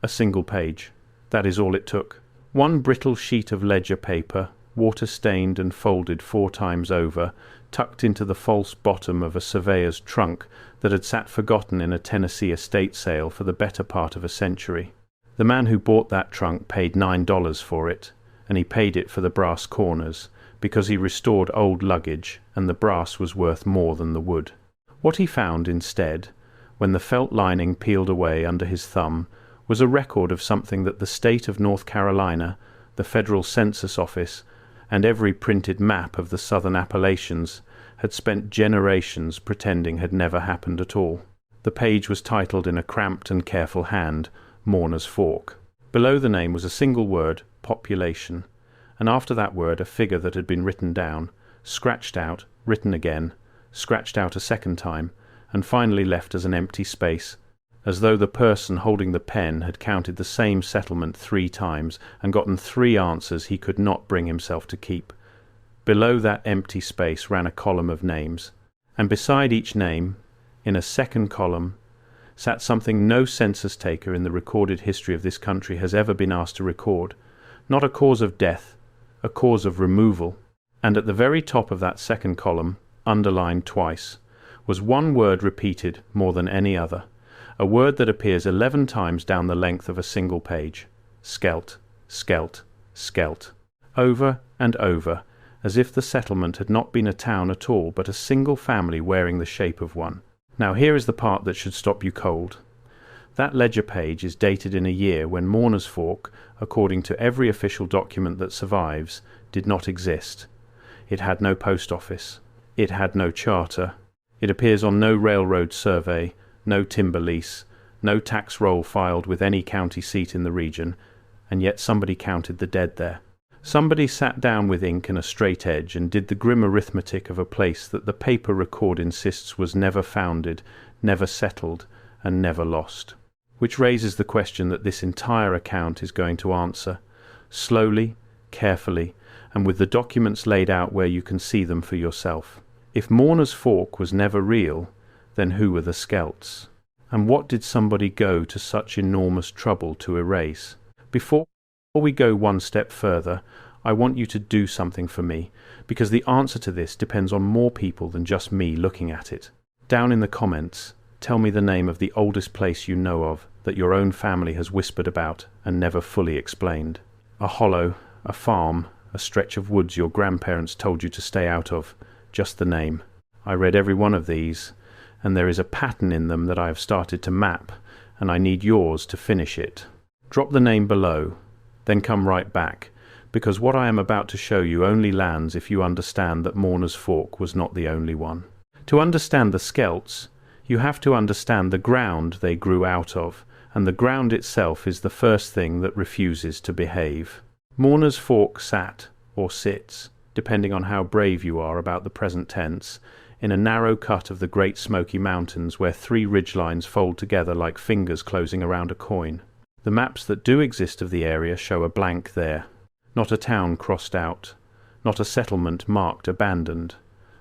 A single page. That is all it took. One brittle sheet of ledger paper, water-stained and folded 4 times over, tucked into the false bottom of a surveyor's trunk that had sat forgotten in a Tennessee estate sale for the better part of a century. The man who bought that trunk paid $9 for it, and he paid it for the brass corners, because he restored old luggage, and the brass was worth more than the wood. What he found instead, when the felt lining peeled away under his thumb, was a record of something that the state of North Carolina, the federal census office, and every printed map of the southern Appalachians had spent generations pretending had never happened at all. The page was titled in a cramped and careful hand, Mourner's Fork. Below the name was a single word, population, and after that word a figure that had been written down, scratched out, written again, scratched out a second time, and finally left as an empty space, as though the person holding the pen had counted the same settlement 3 times and gotten 3 answers he could not bring himself to keep. Below that empty space ran a column of names, and beside each name, in a second column, sat something no census taker in the recorded history of this country has ever been asked to record, not a cause of death, a cause of removal. And at the very top of that second column, underlined twice, was one word repeated more than any other, a word that appears 11 times down the length of a single page. Skelt, Skelt, Skelt. Over and over, as if the settlement had not been a town at all, but a single family wearing the shape of one. Now here is the part that should stop you cold. That ledger page is dated in a year when Mourner's Fork, according to every official document that survives, did not exist. It had no post office. It had no charter. It appears on no railroad survey, no timber lease, no tax roll filed with any county seat in the region, and yet somebody counted the dead there. Somebody sat down with ink and a straight edge and did the grim arithmetic of a place that the paper record insists was never founded, never settled, and never lost. Which raises the question that this entire account is going to answer, slowly, carefully, and with the documents laid out where you can see them for yourself. If Mourner's Fork was never real, then who were the Skelts? And what did somebody go to such enormous trouble to erase? Before we go one step further, I want you to do something for me, because the answer to this depends on more people than just me looking at it. Down in the comments, tell me the name of the oldest place you know of that your own family has whispered about and never fully explained. A hollow, a farm, a stretch of woods your grandparents told you to stay out of, just the name. I read every one of these, and there is a pattern in them that I have started to map, and I need yours to finish it. Drop the name below, then come right back, because what I am about to show you only lands if you understand that Mourner's Fork was not the only one. To understand the Skelts, you have to understand the ground they grew out of, and the ground itself is the first thing that refuses to behave. Mourner's Fork sat, or sits, depending on how brave you are about the present tense, in a narrow cut of the Great Smoky Mountains where 3 ridgelines fold together like fingers closing around a coin. The maps that do exist of the area show a blank there. Not a town crossed out. Not a settlement marked abandoned.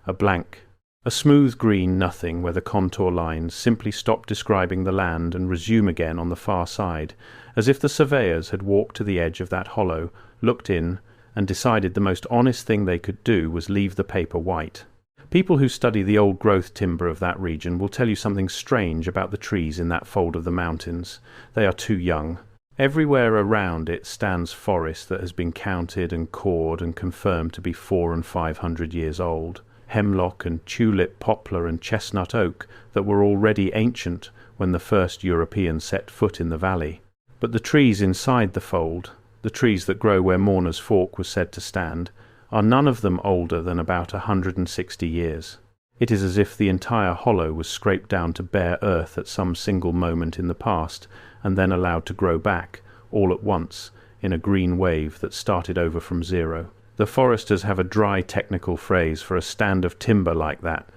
A blank. A smooth green nothing where the contour lines simply stop describing the land and resume again on the far side, as if the surveyors had walked to the edge of that hollow, looked in, and decided the most honest thing they could do was leave the paper white. People who study the old-growth timber of that region will tell you something strange about the trees in that fold of the mountains. They are too young. Everywhere around it stands forest that has been counted and cored and confirmed to be 400 and 500 years old. Hemlock and tulip poplar and chestnut oak that were already ancient when the first Europeans set foot in the valley. But the trees inside the fold, the trees that grow where Mourner's Fork was said to stand, are none of them older than about 160 years. It is as if the entire hollow was scraped down to bare earth at some single moment in the past, and then allowed to grow back, all at once, in a green wave that started over from zero. The foresters have a dry technical phrase for a stand of timber like that.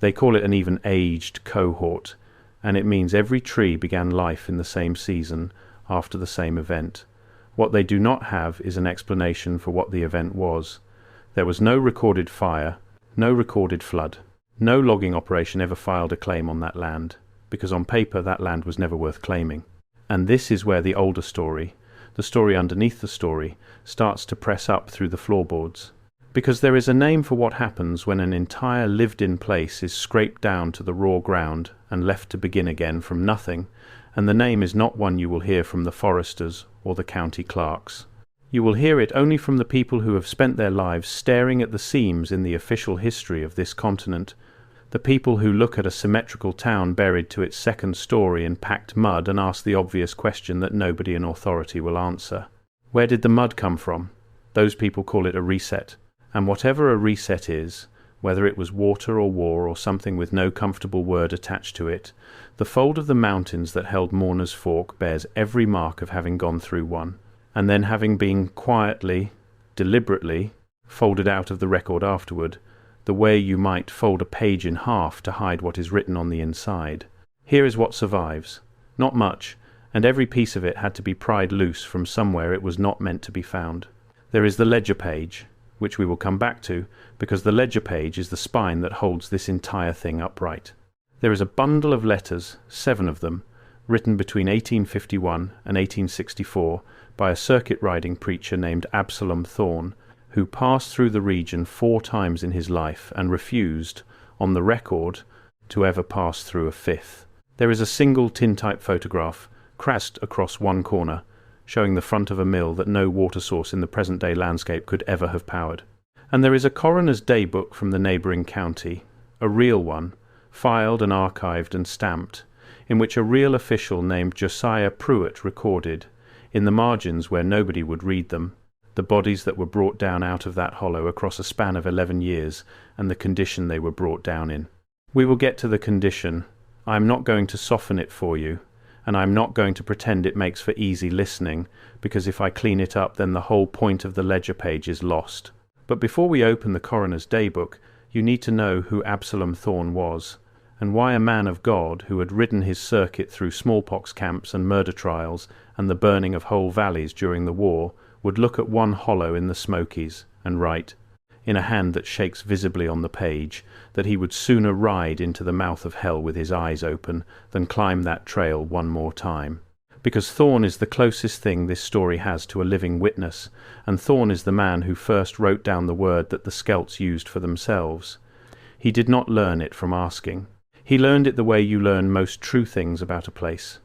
They call it an even aged cohort, and it means every tree began life in the same season, after the same event. What they do not have is an explanation for what the event was. There was no recorded fire, no recorded flood. No logging operation ever filed a claim on that land, because on paper that land was never worth claiming. And this is where the older story, the story underneath the story, starts to press up through the floorboards. Because there is a name for what happens when an entire lived-in place is scraped down to the raw ground and left to begin again from nothing, and the name is not one you will hear from the foresters or the county clerks. You will hear it only from the people who have spent their lives staring at the seams in the official history of this continent, the people who look at a symmetrical town buried to its second story in packed mud and ask the obvious question that nobody in authority will answer. Where did the mud come from? Those people call it a reset. And whatever a reset is, whether it was water or war or something with no comfortable word attached to it, the fold of the mountains that held Mourner's Fork bears every mark of having gone through one, and then having been quietly, deliberately, folded out of the record afterward, the way you might fold a page in half to hide what is written on the inside. Here is what survives. Not much, and every piece of it had to be pried loose from somewhere it was not meant to be found. There is the ledger page, which we will come back to, because the ledger page is the spine that holds this entire thing upright. There is a bundle of letters, 7 of them, written between 1851 and 1864 by a circuit-riding preacher named Absalom Thorne, who passed through the region 4 times in his life and refused, on the record, to ever pass through a 5th. There is a single tintype photograph, cracked across one corner, showing the front of a mill that no water source in the present-day landscape could ever have powered. And there is a coroner's day book from the neighbouring county, a real one, filed and archived and stamped, in which a real official named Josiah Pruitt recorded, in the margins where nobody would read them, the bodies that were brought down out of that hollow across a span of 11 years and the condition they were brought down in. We will get to the condition. I am not going to soften it for you, and I am not going to pretend it makes for easy listening, because if I clean it up then the whole point of the ledger page is lost. But before we open the coroner's day book, you need to know who Absalom Thorne was, and why a man of God who had ridden his circuit through smallpox camps and murder trials and the burning of whole valleys during the war would look at one hollow in the Smokies and write, in a hand that shakes visibly on the page, that he would sooner ride into the mouth of hell with his eyes open than climb that trail one more time. Because Thorne is the closest thing this story has to a living witness, and Thorne is the man who first wrote down the word that the Skelts used for themselves. He did not learn it from asking. He learned it the way you learn most true things about a place,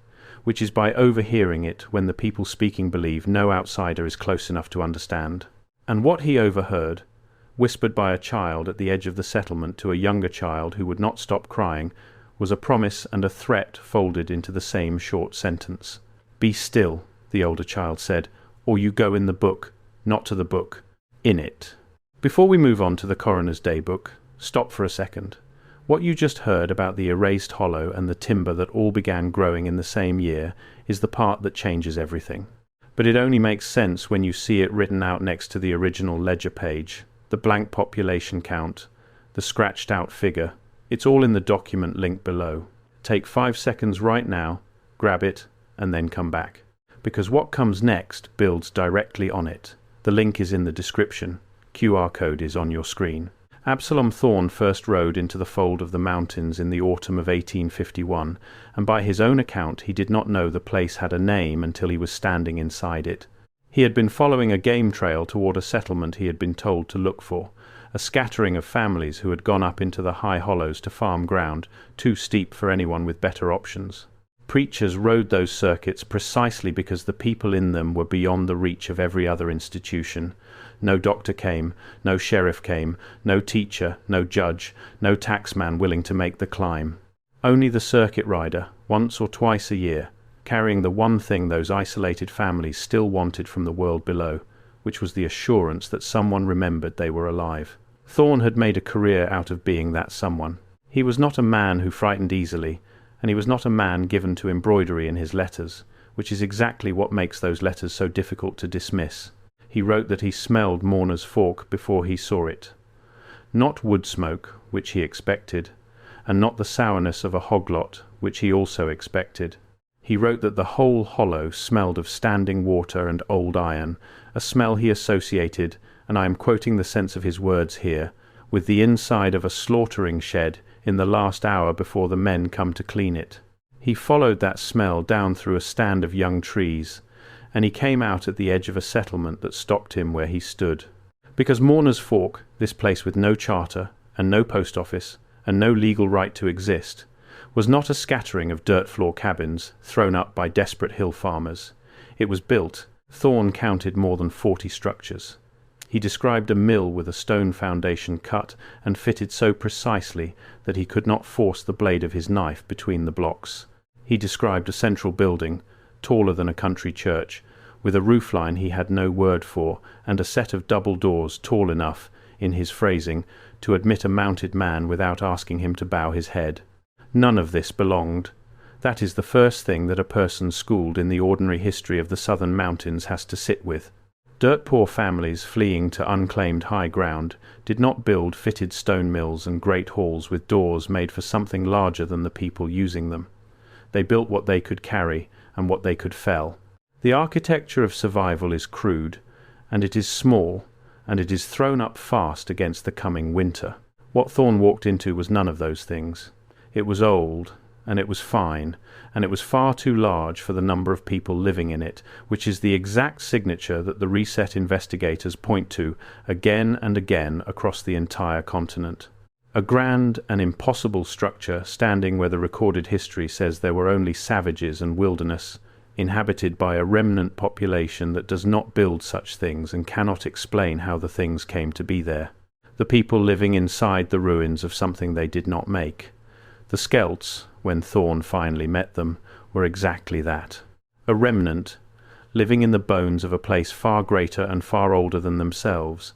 which is by overhearing it when the people speaking believe no outsider is close enough to understand. And what he overheard, whispered by a child at the edge of the settlement to a younger child who would not stop crying, was a promise and a threat folded into the same short sentence. "Be still," the older child said, "or you go in the book, not to the book, in it." Before we move on to the coroner's day book, stop for a second. What you just heard about the erased hollow and the timber that all began growing in the same year is the part that changes everything. But it only makes sense when you see it written out next to the original ledger page, the blank population count, the scratched out figure. It's all in the document link below. Take 5 seconds right now, grab it, and then come back. Because what comes next builds directly on it. The link is in the description. QR code is on your screen. Absalom Thorne first rode into the fold of the mountains in the autumn of 1851, and by his own account he did not know the place had a name until he was standing inside it. He had been following a game trail toward a settlement he had been told to look for, a scattering of families who had gone up into the high hollows to farm ground, too steep for anyone with better options. Preachers rode those circuits precisely because the people in them were beyond the reach of every other institution. No doctor came, no sheriff came, no teacher, no judge, no taxman willing to make the climb. Only the circuit rider, once or twice a year, carrying the one thing those isolated families still wanted from the world below, which was the assurance that someone remembered they were alive. Thorne had made a career out of being that someone. He was not a man who frightened easily, and he was not a man given to embroidery in his letters, which is exactly what makes those letters so difficult to dismiss. He wrote that he smelled Mourner's Fork before he saw it. Not wood smoke, which he expected, and not the sourness of a hoglot, which he also expected. He wrote that the whole hollow smelled of standing water and old iron, a smell he associated, and I am quoting the sense of his words here, with the inside of a slaughtering shed in the last hour before the men come to clean it. He followed that smell down through a stand of young trees, and he came out at the edge of a settlement that stopped him where he stood. Because Mourner's Fork, this place with no charter and no post office and no legal right to exist, was not a scattering of dirt floor cabins thrown up by desperate hill farmers. It was built. Thorne counted more than 40 structures. He described a mill with a stone foundation cut and fitted so precisely that he could not force the blade of his knife between the blocks. He described a central building, taller than a country church, with a roofline he had no word for, and a set of double doors tall enough, in his phrasing, to admit a mounted man without asking him to bow his head. None of this belonged. That is the first thing that a person schooled in the ordinary history of the southern mountains has to sit with. Dirt-poor families fleeing to unclaimed high ground did not build fitted stone mills and great halls with doors made for something larger than the people using them. They built what they could carry and what they could fell. The architecture of survival is crude, and it is small, and it is thrown up fast against the coming winter. What Thorne walked into was none of those things. It was old, and it was fine, and it was far too large for the number of people living in it, which is the exact signature that the reset investigators point to again and again across the entire continent. A grand and impossible structure standing where the recorded history says there were only savages and wilderness, inhabited by a remnant population that does not build such things and cannot explain how the things came to be there. The people living inside the ruins of something they did not make. The Skelts, when Thorne finally met them, were exactly that. A remnant, living in the bones of a place far greater and far older than themselves,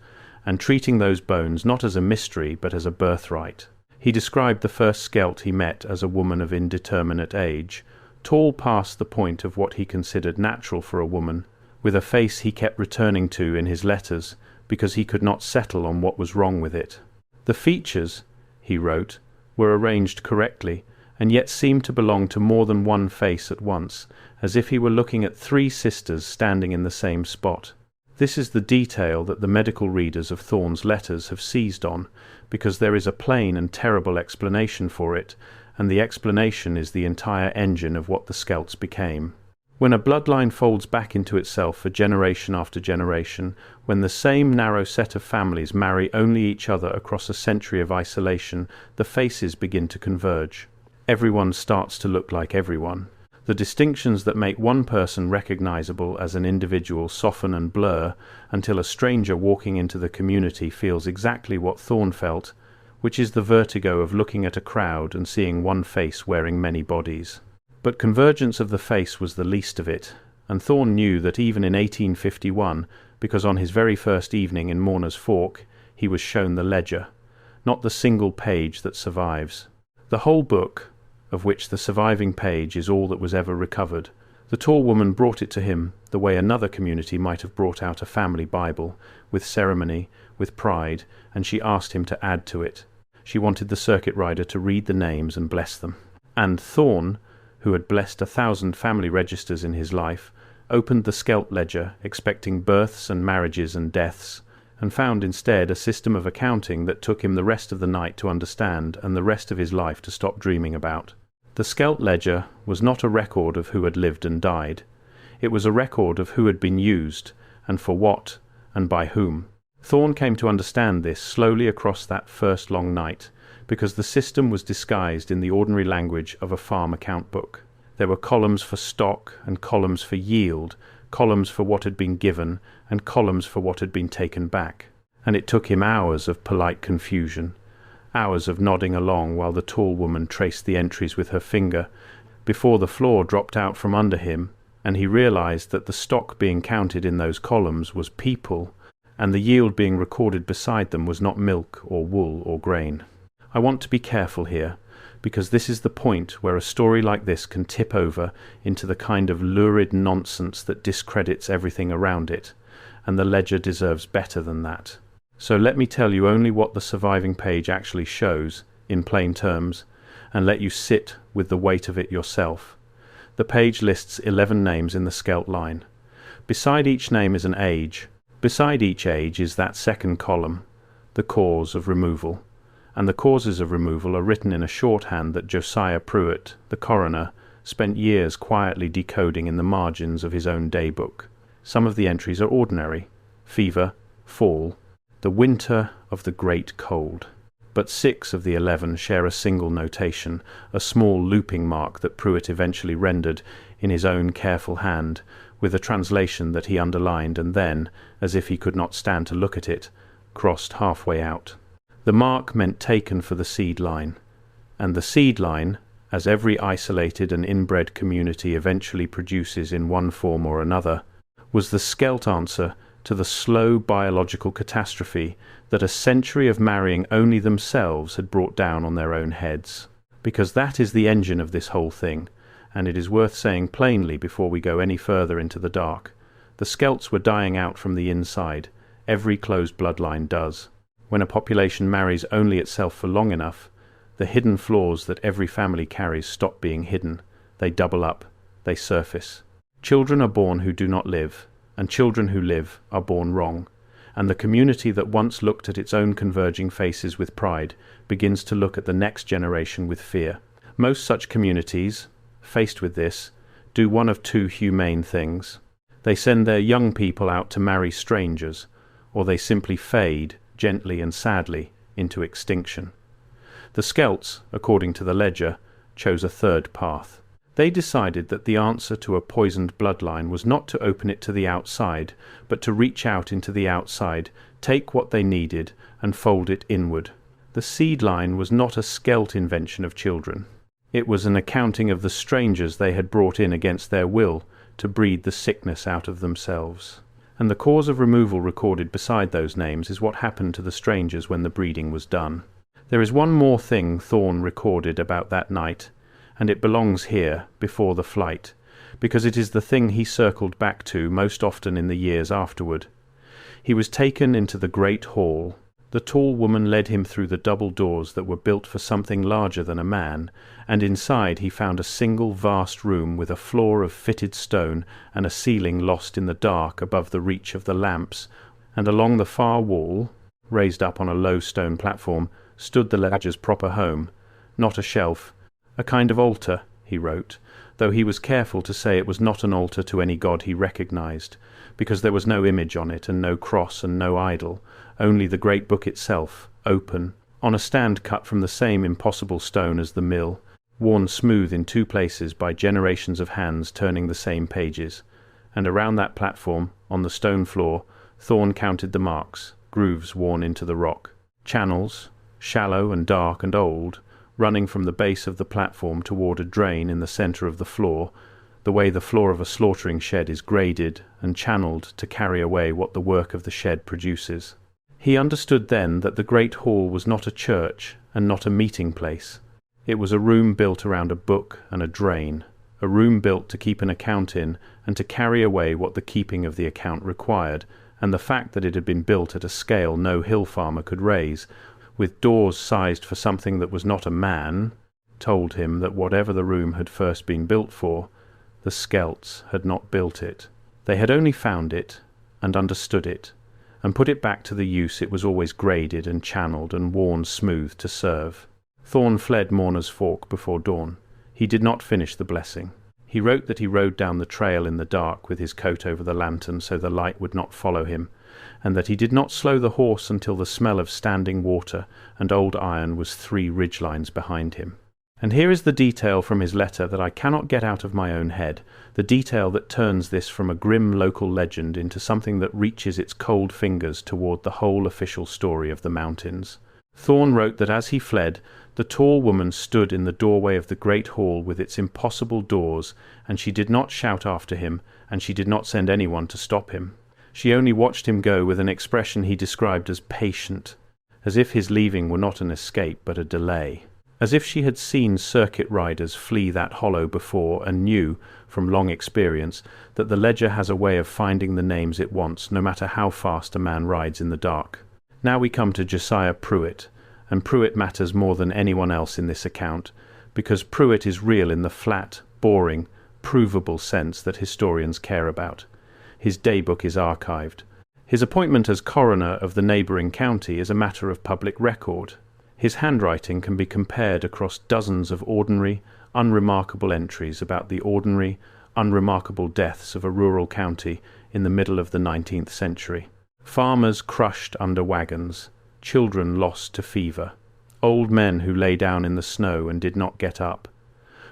and treating those bones not as a mystery but as a birthright. He described the first Skelt he met as a woman of indeterminate age, tall past the point of what he considered natural for a woman, with a face he kept returning to in his letters because he could not settle on what was wrong with it. The features, he wrote, were arranged correctly, and yet seemed to belong to more than one face at once, as if he were looking at 3 sisters standing in the same spot. This is the detail that the medical readers of Thorne's letters have seized on, because there is a plain and terrible explanation for it, and the explanation is the entire engine of what the Skelts became. When a bloodline folds back into itself for generation after generation, when the same narrow set of families marry only each other across a century of isolation, the faces begin to converge. Everyone starts to look like everyone. The distinctions that make one person recognizable as an individual soften and blur until a stranger walking into the community feels exactly what Thorne felt, which is the vertigo of looking at a crowd and seeing one face wearing many bodies. But convergence of the face was the least of it, and Thorne knew that even in 1851, because on his very first evening in Mourner's Fork he was shown the ledger, not the single page that survives. The whole book, of which the surviving page is all that was ever recovered. The tall woman brought it to him the way another community might have brought out a family Bible, with ceremony, with pride, and she asked him to add to it. She wanted the circuit rider to read the names and bless them. And Thorne, who had blessed 1,000 family registers in his life, opened the Skelt ledger expecting births and marriages and deaths, and found instead a system of accounting that took him the rest of the night to understand and the rest of his life to stop dreaming about. The Skelt ledger was not a record of who had lived and died. It was a record of who had been used, and for what, and by whom. Thorne came to understand this slowly across that first long night, because the system was disguised in the ordinary language of a farm account book. There were columns for stock and columns for yield, columns for what had been given and columns for what had been taken back. And it took him hours of polite confusion, hours of nodding along while the tall woman traced the entries with her finger, before the floor dropped out from under him, and he realized that the stock being counted in those columns was people, and the yield being recorded beside them was not milk or wool or grain. I want to be careful here, because this is the point where a story like this can tip over into the kind of lurid nonsense that discredits everything around it, and the ledger deserves better than that. So let me tell you only what the surviving page actually shows, in plain terms, and let you sit with the weight of it yourself. The page lists 11 names in the Skelt line. Beside each name is an age. Beside each age is that second column, the cause of removal. And the causes of removal are written in a shorthand that Josiah Pruitt, the coroner, spent years quietly decoding in the margins of his own daybook. Some of the entries are ordinary: fever, fall, the winter of the great cold. But 6 of the 11 share a single notation, a small looping mark that Pruitt eventually rendered in his own careful hand, with a translation that he underlined and then, as if he could not stand to look at it, crossed halfway out. The mark meant taken for the seed line, and the seed line, as every isolated and inbred community eventually produces in one form or another, was the Skelt answer to the slow biological catastrophe that a century of marrying only themselves had brought down on their own heads. Because that is the engine of this whole thing, and it is worth saying plainly before we go any further into the dark. The Skelts were dying out from the inside. Every closed bloodline does. When a population marries only itself for long enough, the hidden flaws that every family carries stop being hidden. They double up. They surface. Children are born who do not live, and children who live are born wrong, and the community that once looked at its own converging faces with pride begins to look at the next generation with fear. Most such communities, faced with this, do one of 2 humane things. They send their young people out to marry strangers, or they simply fade, gently and sadly, into extinction. The Skelts, according to the ledger, chose a third path. They decided that the answer to a poisoned bloodline was not to open it to the outside, but to reach out into the outside, take what they needed, and fold it inward. The seed line was not a Skelt invention of children. It was an accounting of the strangers they had brought in against their will to breed the sickness out of themselves. And the cause of removal recorded beside those names is what happened to the strangers when the breeding was done. There is one more thing Thorn recorded about that night, and it belongs here, before the flight, because it is the thing he circled back to most often in the years afterward. He was taken into the great hall. The tall woman led him through the double doors that were built for something larger than a man, and inside he found a single vast room with a floor of fitted stone and a ceiling lost in the dark above the reach of the lamps, and along the far wall, raised up on a low stone platform, stood the ledger's proper home, not a shelf, a kind of altar, he wrote, though he was careful to say it was not an altar to any god he recognized, because there was no image on it and no cross and no idol, only the great book itself, open, on a stand cut from the same impossible stone as the mill, worn smooth in 2 places by generations of hands turning the same pages. And around that platform, on the stone floor, Thorn counted the marks, grooves worn into the rock, channels, shallow and dark and old, running from the base of the platform toward a drain in the center of the floor, the way the floor of a slaughtering shed is graded and channeled to carry away what the work of the shed produces. He understood then that the great hall was not a church and not a meeting place. It was a room built around a book and a drain, a room built to keep an account in and to carry away what the keeping of the account required, and the fact that it had been built at a scale no hill farmer could raise, with doors sized for something that was not a man, told him that whatever the room had first been built for, the Skelts had not built it. They had only found it and understood it, and put it back to the use it was always graded and channeled and worn smooth to serve. Thorn fled Mourner's Fork before dawn. He did not finish the blessing. He wrote that he rode down the trail in the dark with his coat over the lantern so the light would not follow him, and that he did not slow the horse until the smell of standing water and old iron was 3 ridgelines behind him. And here is the detail from his letter that I cannot get out of my own head, the detail that turns this from a grim local legend into something that reaches its cold fingers toward the whole official story of the mountains. Thorn wrote that as he fled, the tall woman stood in the doorway of the great hall with its impossible doors, and she did not shout after him, and she did not send anyone to stop him. She only watched him go with an expression he described as patient, as if his leaving were not an escape but a delay, as if she had seen circuit riders flee that hollow before and knew, from long experience, that the ledger has a way of finding the names it wants no matter how fast a man rides in the dark. Now we come to Josiah Pruitt, and Pruitt matters more than anyone else in this account, because Pruitt is real in the flat, boring, provable sense that historians care about. His daybook is archived. His appointment as coroner of the neighbouring county is a matter of public record. His handwriting can be compared across dozens of ordinary, unremarkable entries about the ordinary, unremarkable deaths of a rural county in the middle of the 19th century. Farmers crushed under wagons, children lost to fever, old men who lay down in the snow and did not get up.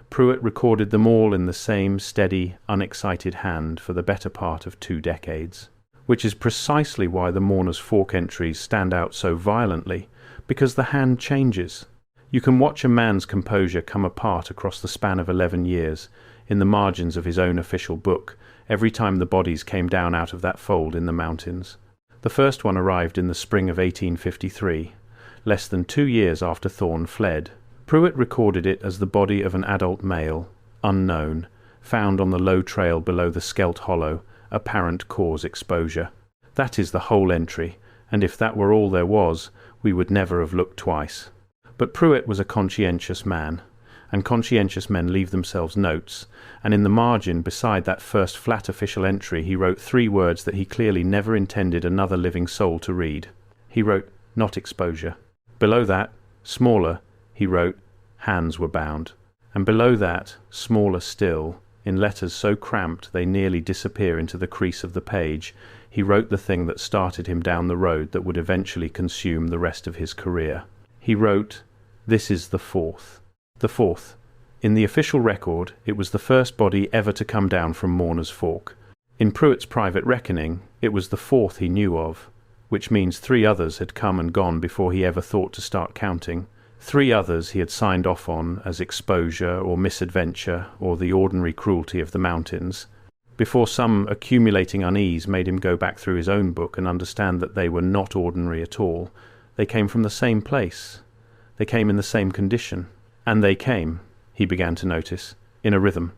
Pruitt recorded them all in the same steady, unexcited hand for the better part of 2 decades, which is precisely why the Mourner's Fork entries stand out so violently, because the hand changes. You can watch a man's composure come apart across the span of 11 years, in the margins of his own official book, every time the bodies came down out of that fold in the mountains. The first one arrived in the spring of 1853, less than 2 years after Thorne fled. Pruitt recorded it as the body of an adult male, unknown, found on the low trail below the Skelt hollow, apparent cause exposure. That is the whole entry, and if that were all there was, we would never have looked twice. But Pruitt was a conscientious man, and conscientious men leave themselves notes, and in the margin beside that first flat official entry he wrote 3 words that he clearly never intended another living soul to read. He wrote, "Not exposure." Below that, smaller, he wrote, "Hands were bound." And below that, smaller still, in letters so cramped they nearly disappear into the crease of the page, he wrote the thing that started him down the road that would eventually consume the rest of his career. He wrote, "This is the 4th. The 4th. In the official record, it was the first body ever to come down from Mourner's Fork. In Pruitt's private reckoning, it was the 4th he knew of, which means 3 others had come and gone before he ever thought to start counting. 3 others he had signed off on as exposure or misadventure or the ordinary cruelty of the mountains, before some accumulating unease made him go back through his own book and understand that they were not ordinary at all. They came from the same place. They came in the same condition. And they came, he began to notice, in a rhythm,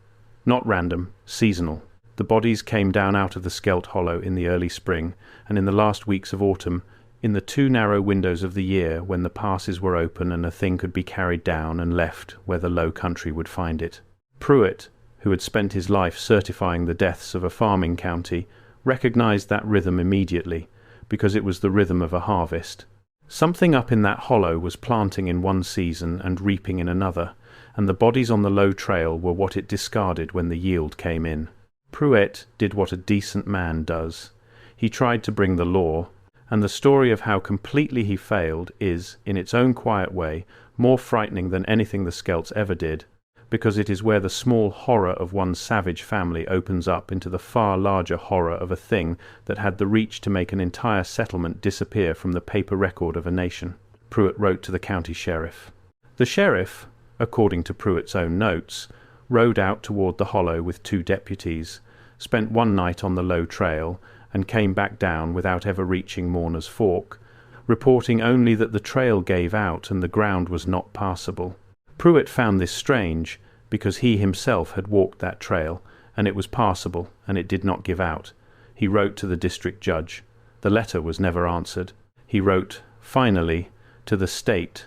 not random, seasonal. The bodies came down out of the Skelt hollow in the early spring, and in the last weeks of autumn, in the 2 narrow windows of the year when the passes were open and a thing could be carried down and left where the low country would find it. Pruitt, who had spent his life certifying the deaths of a farming county, recognized that rhythm immediately, because it was the rhythm of a harvest. Something up in that hollow was planting in one season and reaping in another, and the bodies on the low trail were what it discarded when the yield came in. Pruitt did what a decent man does. He tried to bring the law, and the story of how completely he failed is, in its own quiet way, more frightening than anything the Skelts ever did, because it is where the small horror of one savage family opens up into the far larger horror of a thing that had the reach to make an entire settlement disappear from the paper record of a nation. Pruitt wrote to the county sheriff. The sheriff, according to Pruitt's own notes, rode out toward the hollow with 2 deputies, spent one night on the low trail, and came back down without ever reaching Mourner's Fork, reporting only that the trail gave out and the ground was not passable. Pruitt found this strange, because he himself had walked that trail, and it was passable, and it did not give out. He wrote to the district judge. The letter was never answered. He wrote, finally, to the state,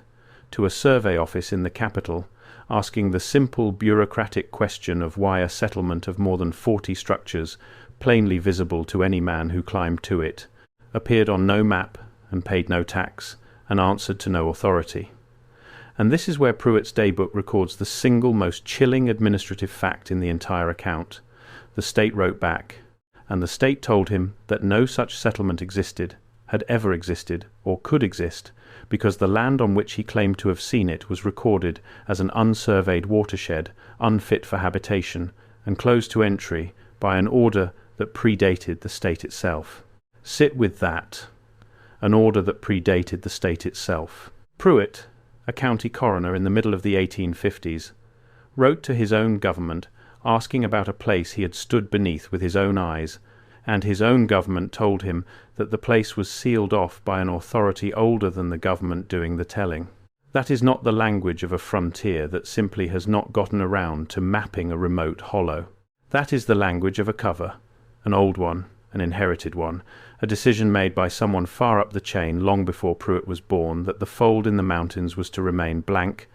to a survey office in the capital, asking the simple bureaucratic question of why a settlement of more than 40 structures, plainly visible to any man who climbed to it, appeared on no map and paid no tax, and answered to no authority. And this is where Pruitt's daybook records the single most chilling administrative fact in the entire account. The state wrote back, and the state told him that no such settlement existed, had ever existed, or could exist, because the land on which he claimed to have seen it was recorded as an unsurveyed watershed, unfit for habitation, and closed to entry by an order that predated the state itself. Sit with that. An order that predated the state itself. Pruitt, a county coroner in the middle of the 1850s, wrote to his own government asking about a place he had stood beneath with his own eyes, and his own government told him that the place was sealed off by an authority older than the government doing the telling. That is not the language of a frontier that simply has not gotten around to mapping a remote hollow. That is the language of a cover, an old one, an inherited one, a decision made by someone far up the chain long before Pruitt was born that the fold in the mountains was to remain blank,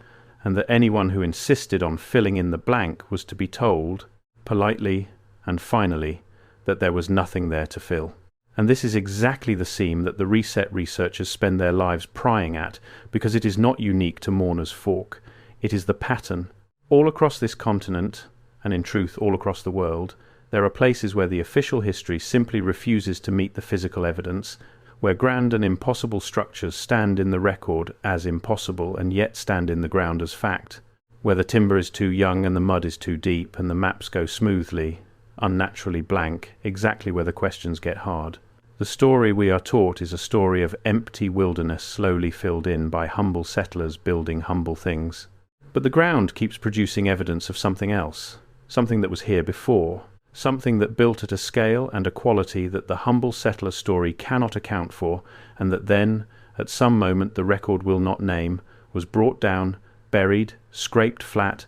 and that anyone who insisted on filling in the blank was to be told, politely and finally, that there was nothing there to fill. And this is exactly the seam that the reset researchers spend their lives prying at, because it is not unique to Mourner's Fork. It is the pattern, All across this continent, and in truth all across the world, there are places where the official history simply refuses to meet the physical evidence, where grand and impossible structures stand in the record as impossible and yet stand in the ground as fact, where the timber is too young and the mud is too deep and the maps go smoothly, unnaturally blank, exactly where the questions get hard. The story we are taught is a story of empty wilderness slowly filled in by humble settlers building humble things. But the ground keeps producing evidence of something else, something that was here before, something that built at a scale and a quality that the humble settler story cannot account for, and that then, at some moment the record will not name, was brought down, buried, scraped flat,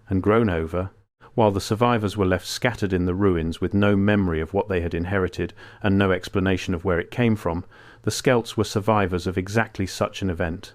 and grown over, while the survivors were left scattered in the ruins with no memory of what they had inherited and no explanation of where it came from. The Skelts were survivors of exactly such an event.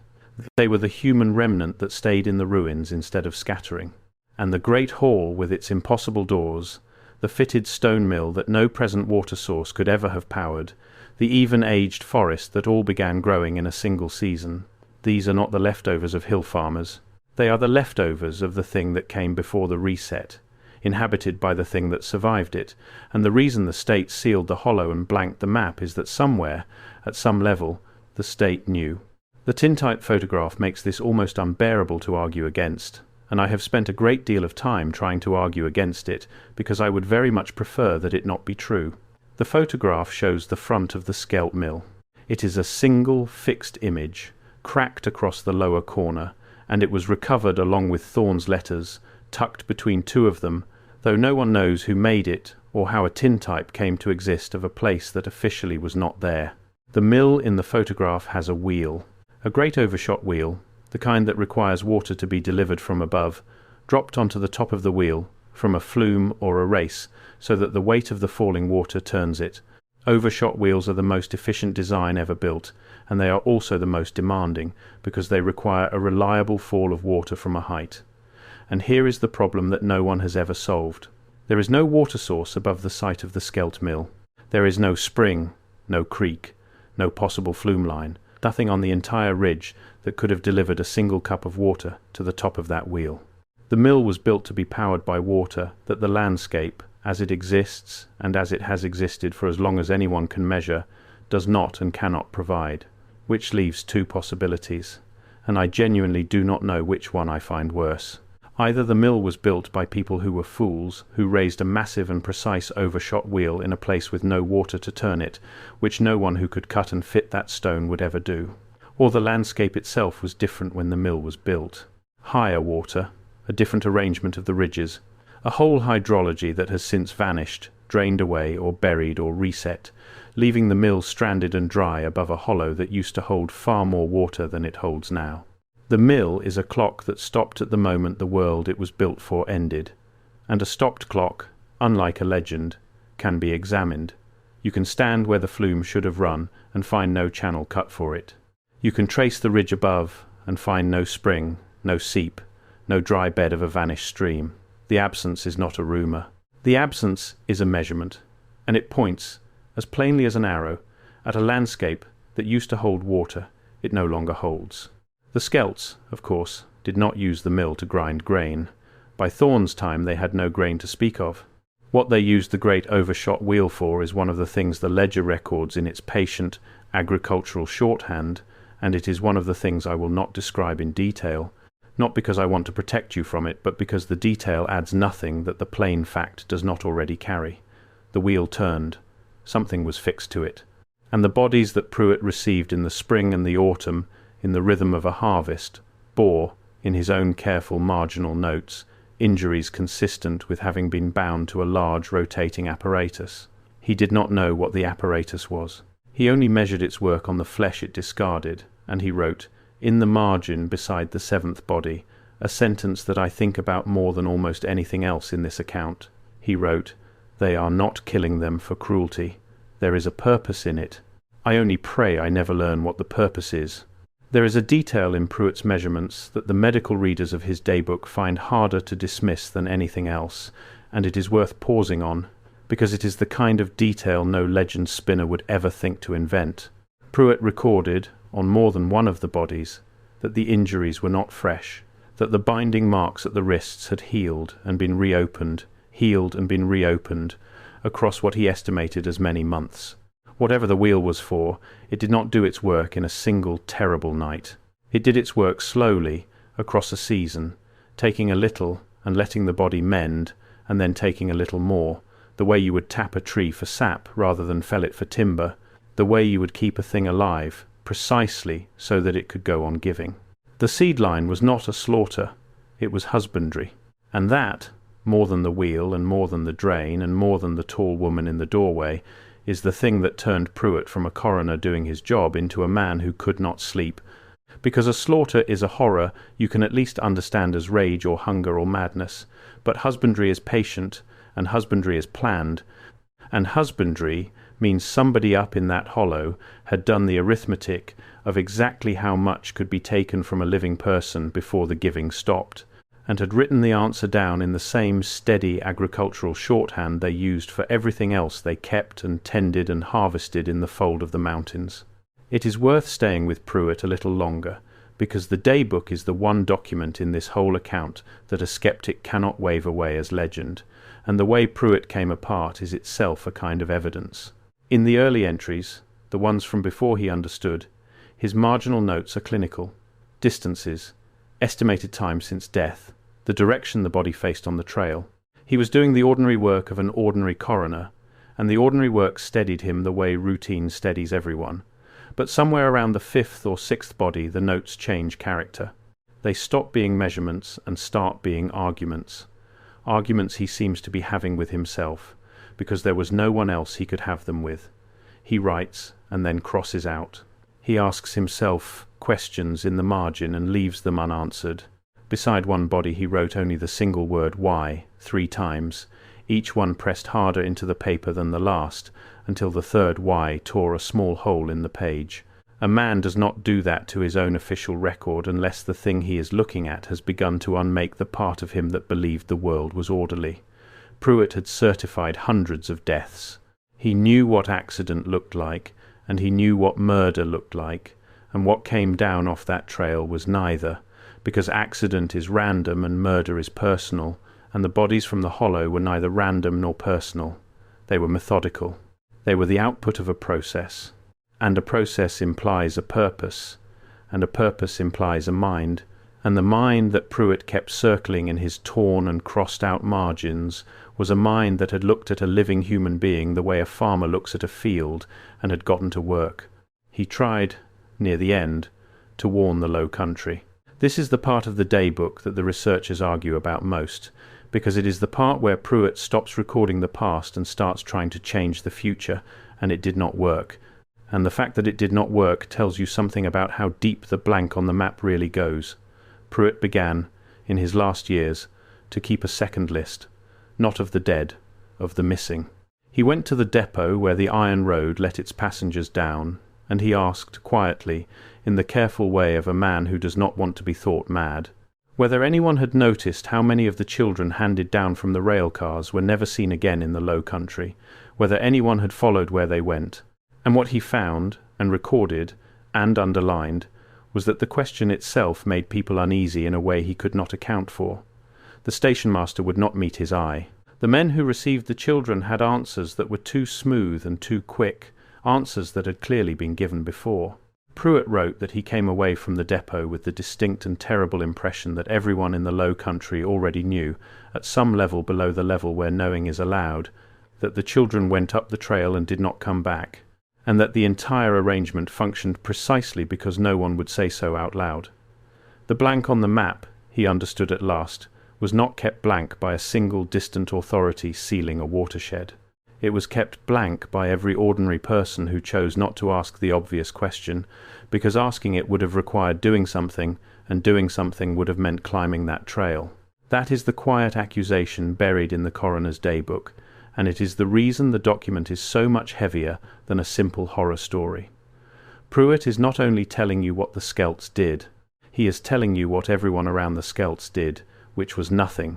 They were the human remnant that stayed in the ruins instead of scattering. And the great hall with its impossible doors, the fitted stone mill that no present water source could ever have powered, the even-aged forest that all began growing in a single season, these are not the leftovers of hill farmers. They are the leftovers of the thing that came before the reset, inhabited by the thing that survived it, and the reason the state sealed the hollow and blanked the map is that somewhere, at some level, the state knew. The tintype photograph makes this almost unbearable to argue against, and I have spent a great deal of time trying to argue against it, because I would very much prefer that it not be true. The photograph shows the front of the Skelt mill. It is a single, fixed image, cracked across the lower corner, and it was recovered along with Thorne's letters, tucked between two of them, though no one knows who made it or how a tintype came to exist of a place that officially was not there. The mill in the photograph has a wheel, a great overshot wheel, the kind that requires water to be delivered from above, dropped onto the top of the wheel from a flume or a race, so that the weight of the falling water turns it. Overshot wheels are the most efficient design ever built, and they are also the most demanding, because they require a reliable fall of water from a height. And here is the problem that no one has ever solved. There is no water source above the site of the Skelt mill. There is no spring, no creek, no possible flume line, nothing on the entire ridge that could have delivered a single cup of water to the top of that wheel. The mill was built to be powered by water that the landscape, as it exists and as it has existed for as long as anyone can measure, does not and cannot provide, which leaves two possibilities, and I genuinely do not know which one I find worse. Either the mill was built by people who were fools, who raised a massive and precise overshot wheel in a place with no water to turn it, which no one who could cut and fit that stone would ever do, or the landscape itself was different when the mill was built. Higher water, a different arrangement of the ridges, a whole hydrology that has since vanished, drained away or buried or reset, leaving the mill stranded and dry above a hollow that used to hold far more water than it holds now. The mill is a clock that stopped at the moment the world it was built for ended, and a stopped clock, unlike a legend, can be examined. You can stand where the flume should have run and find no channel cut for it. You can trace the ridge above and find no spring, no seep, no dry bed of a vanished stream. The absence is not a rumour. The absence is a measurement, and it points, as plainly as an arrow, at a landscape that used to hold water it no longer holds. The Skelts, of course, did not use the mill to grind grain. By Thorne's time they had no grain to speak of. What they used the great overshot wheel for is one of the things the ledger records in its patient, agricultural shorthand, and it is one of the things I will not describe in detail, not because I want to protect you from it, but because the detail adds nothing that the plain fact does not already carry. The wheel turned. Something was fixed to it. And the bodies that Pruitt received in the spring and the autumn, in the rhythm of a harvest, bore, in his own careful marginal notes, injuries consistent with having been bound to a large rotating apparatus. He did not know what the apparatus was. He only measured its work on the flesh it discarded, and he wrote, in the margin beside the seventh body, a sentence that I think about more than almost anything else in this account. He wrote, "They are not killing them for cruelty. There is a purpose in it. I only pray I never learn what the purpose is." There is a detail in Pruitt's measurements that the medical readers of his daybook find harder to dismiss than anything else, and it is worth pausing on, because it is the kind of detail no legend spinner would ever think to invent. Pruitt recorded, on more than one of the bodies, that the injuries were not fresh, that the binding marks at the wrists had healed and been reopened, across what he estimated as many months. Whatever the wheel was for, it did not do its work in a single terrible night. It did its work slowly, across a season, taking a little and letting the body mend, and then taking a little more, the way you would tap a tree for sap rather than fell it for timber, the way you would keep a thing alive, precisely so that it could go on giving. The seed line was not a slaughter, it was husbandry. And that, more than the wheel and more than the drain and more than the tall woman in the doorway, is the thing that turned Pruitt from a coroner doing his job into a man who could not sleep. Because a slaughter is a horror you can at least understand as rage or hunger or madness, but husbandry is patient, and husbandry is planned, and husbandry means somebody up in that hollow had done the arithmetic of exactly how much could be taken from a living person before the giving stopped, and had written the answer down in the same steady agricultural shorthand they used for everything else they kept and tended and harvested in the fold of the mountains. It is worth staying with Pruitt a little longer, because the daybook is the one document in this whole account that a skeptic cannot wave away as legend, and the way Pruitt came apart is itself a kind of evidence. In the early entries, the ones from before he understood, his marginal notes are clinical: distances, estimated time since death, the direction the body faced on the trail. He was doing the ordinary work of an ordinary coroner, and the ordinary work steadied him the way routine steadies everyone. But somewhere around the fifth or sixth body the notes change character. They stop being measurements and start being arguments. Arguments he seems to be having with himself, because there was no one else he could have them with. He writes and then crosses out. He asks himself questions in the margin and leaves them unanswered. Beside one body he wrote only the single word "why" 3 times, each one pressed harder into the paper than the last, until the third "why" tore a small hole in the page. A man does not do that to his own official record unless the thing he is looking at has begun to unmake the part of him that believed the world was orderly. Pruitt had certified hundreds of deaths. He knew what accident looked like, and he knew what murder looked like, and what came down off that trail was neither, because accident is random and murder is personal, and the bodies from the hollow were neither random nor personal. They were methodical. They were the output of a process, and a process implies a purpose, and a purpose implies a mind, and the mind that Pruitt kept circling in his torn and crossed-out margins was a mind that had looked at a living human being the way a farmer looks at a field, and had gotten to work. He tried, near the end, to warn the low country. This is the part of the daybook that the researchers argue about most, because it is the part where Pruitt stops recording the past and starts trying to change the future, and it did not work. And the fact that it did not work tells you something about how deep the blank on the map really goes. Pruitt began, in his last years, to keep a second list, not of the dead, of the missing. He went to the depot where the iron road let its passengers down, and he asked, quietly, in the careful way of a man who does not want to be thought mad, whether anyone had noticed how many of the children handed down from the rail cars were never seen again in the low country, whether anyone had followed where they went. And what he found, and recorded, and underlined, was that the question itself made people uneasy in a way he could not account for. The station-master would not meet his eye. The men who received the children had answers that were too smooth and too quick, answers that had clearly been given before. Pruitt wrote that he came away from the depot with the distinct and terrible impression that everyone in the low country already knew, at some level below the level where knowing is allowed, that the children went up the trail and did not come back, and that the entire arrangement functioned precisely because no one would say so out loud. The blank on the map, he understood at last, was not kept blank by a single distant authority sealing a watershed. It was kept blank by every ordinary person who chose not to ask the obvious question, because asking it would have required doing something, and doing something would have meant climbing that trail. That is the quiet accusation buried in the coroner's daybook, and it is the reason the document is so much heavier than a simple horror story. Pruitt is not only telling you what the Skelts did, he is telling you what everyone around the Skelts did, which was nothing,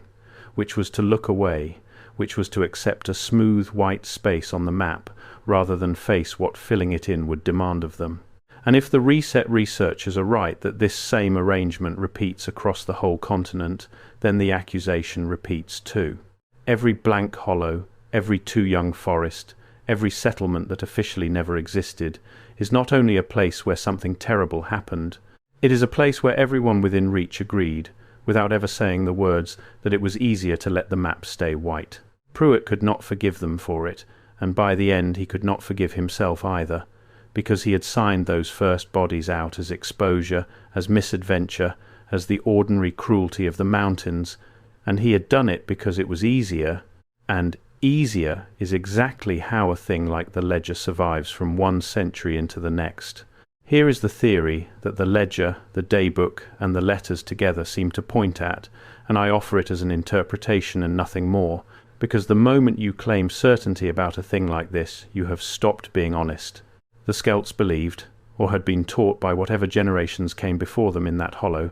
which was to look away, which was to accept a smooth white space on the map rather than face what filling it in would demand of them. And if the reset researchers are right that this same arrangement repeats across the whole continent, then the accusation repeats too. Every blank hollow, every too young forest, every settlement that officially never existed, is not only a place where something terrible happened, it is a place where everyone within reach agreed, without ever saying the words, that it was easier to let the map stay white. Pruitt could not forgive them for it, and by the end he could not forgive himself either, because he had signed those first bodies out as exposure, as misadventure, as the ordinary cruelty of the mountains, and he had done it because it was easier, and easier is exactly how a thing like the ledger survives from one century into the next. Here is the theory that the ledger, the daybook, and the letters together seem to point at, and I offer it as an interpretation and nothing more, because the moment you claim certainty about a thing like this, you have stopped being honest. The Skelts believed, or had been taught by whatever generations came before them in that hollow,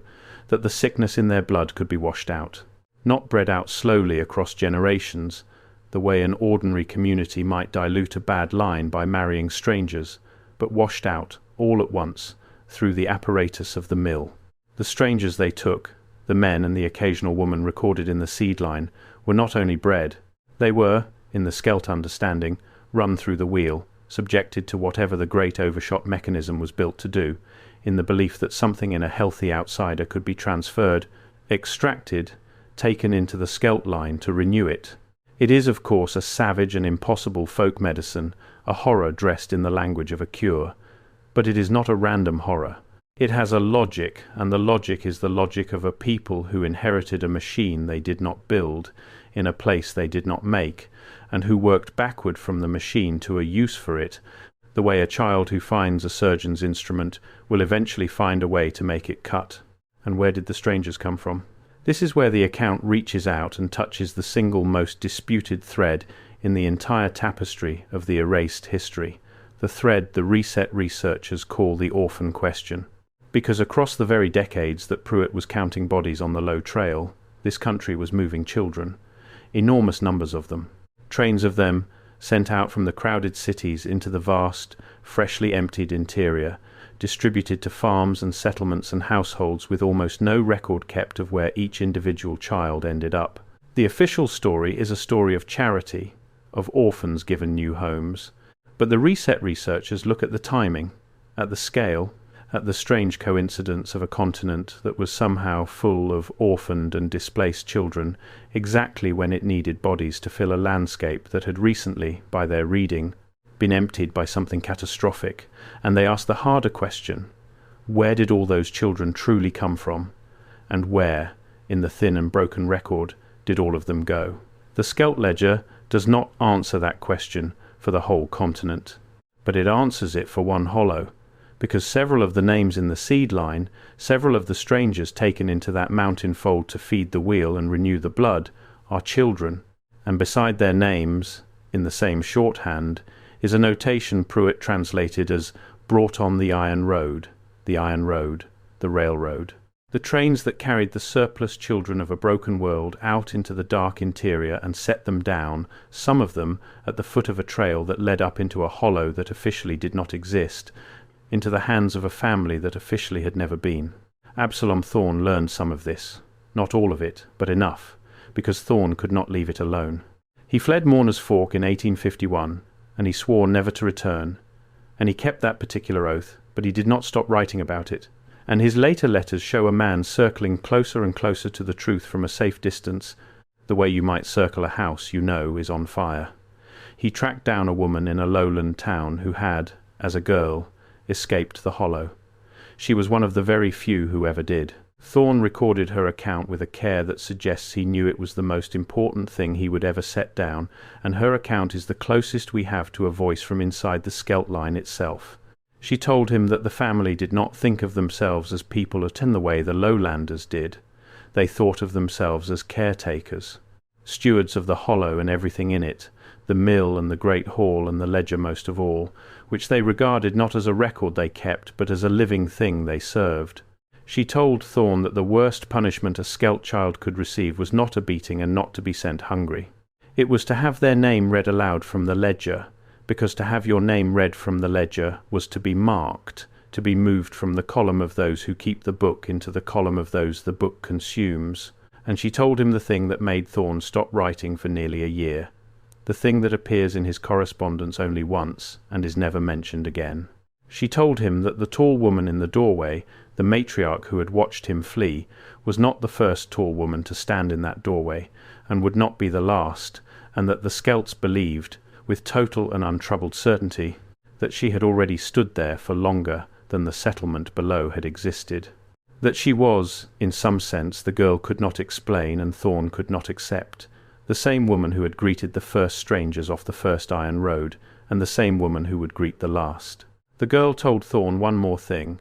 that the sickness in their blood could be washed out. Not bred out slowly across generations, the way an ordinary community might dilute a bad line by marrying strangers, but washed out, all at once, through the apparatus of the mill. The strangers they took, the men and the occasional woman recorded in the seed line, were not only bred, they were, in the Skelt understanding, run through the wheel, subjected to whatever the great overshot mechanism was built to do, in the belief that something in a healthy outsider could be transferred, extracted, taken into the Skelt line to renew it. It is, of course, a savage and impossible folk medicine, a horror dressed in the language of a cure. But it is not a random horror. It has a logic, and the logic is the logic of a people who inherited a machine they did not build, in a place they did not make, and who worked backward from the machine to a use for it, the way a child who finds a surgeon's instrument will eventually find a way to make it cut. And where did the strangers come from? This is where the account reaches out and touches the single most disputed thread in the entire tapestry of the erased history, the thread the reset researchers call the orphan question. Because across the very decades that Pruitt was counting bodies on the low trail, this country was moving children, enormous numbers of them, trains of them sent out from the crowded cities into the vast, freshly emptied interior, distributed to farms and settlements and households with almost no record kept of where each individual child ended up. The official story is a story of charity, of orphans given new homes, but the reset researchers look at the timing, at the scale, at the strange coincidence of a continent that was somehow full of orphaned and displaced children exactly when it needed bodies to fill a landscape that had recently, by their reading, been emptied by something catastrophic, and they ask the harder question, where did all those children truly come from, and where, in the thin and broken record, did all of them go? The Skelt ledger does not answer that question for the whole continent, but it answers it for one hollow, because several of the names in the seed line, several of the strangers taken into that mountain fold to feed the wheel and renew the blood, are children, and beside their names, in the same shorthand, is a notation Pruitt translated as brought on the iron road, the railroad. The trains that carried the surplus children of a broken world out into the dark interior and set them down, some of them at the foot of a trail that led up into a hollow that officially did not exist, into the hands of a family that officially had never been. Absalom Thorne learned some of this, not all of it, but enough, because Thorne could not leave it alone. He fled Mourner's Fork in 1851, and he swore never to return, and he kept that particular oath, but he did not stop writing about it, and his later letters show a man circling closer and closer to the truth from a safe distance, the way you might circle a house you know is on fire. He tracked down a woman in a lowland town who had, as a girl, escaped the hollow. She was one of the very few who ever did. Thorne recorded her account with a care that suggests he knew it was the most important thing he would ever set down, and her account is the closest we have to a voice from inside the Skelt line itself. She told him that the family did not think of themselves as people in the way the lowlanders did. They thought of themselves as caretakers, stewards of the hollow and everything in it, the mill and the great hall and the ledger most of all, which they regarded not as a record they kept, but as a living thing they served. She told Thorne that the worst punishment a Skelt child could receive was not a beating and not to be sent hungry. It was to have their name read aloud from the ledger, because to have your name read from the ledger was to be marked, to be moved from the column of those who keep the book into the column of those the book consumes, and she told him the thing that made Thorn stop writing for nearly a year, the thing that appears in his correspondence only once and is never mentioned again. She told him that the tall woman in the doorway, the matriarch who had watched him flee, was not the first tall woman to stand in that doorway, and would not be the last, and that the Skelts believed, with total and untroubled certainty, that she had already stood there for longer than the settlement below had existed. That she was, in some sense, the girl could not explain and Thorn could not accept, the same woman who had greeted the first strangers off the first iron road, and the same woman who would greet the last. The girl told Thorn one more thing,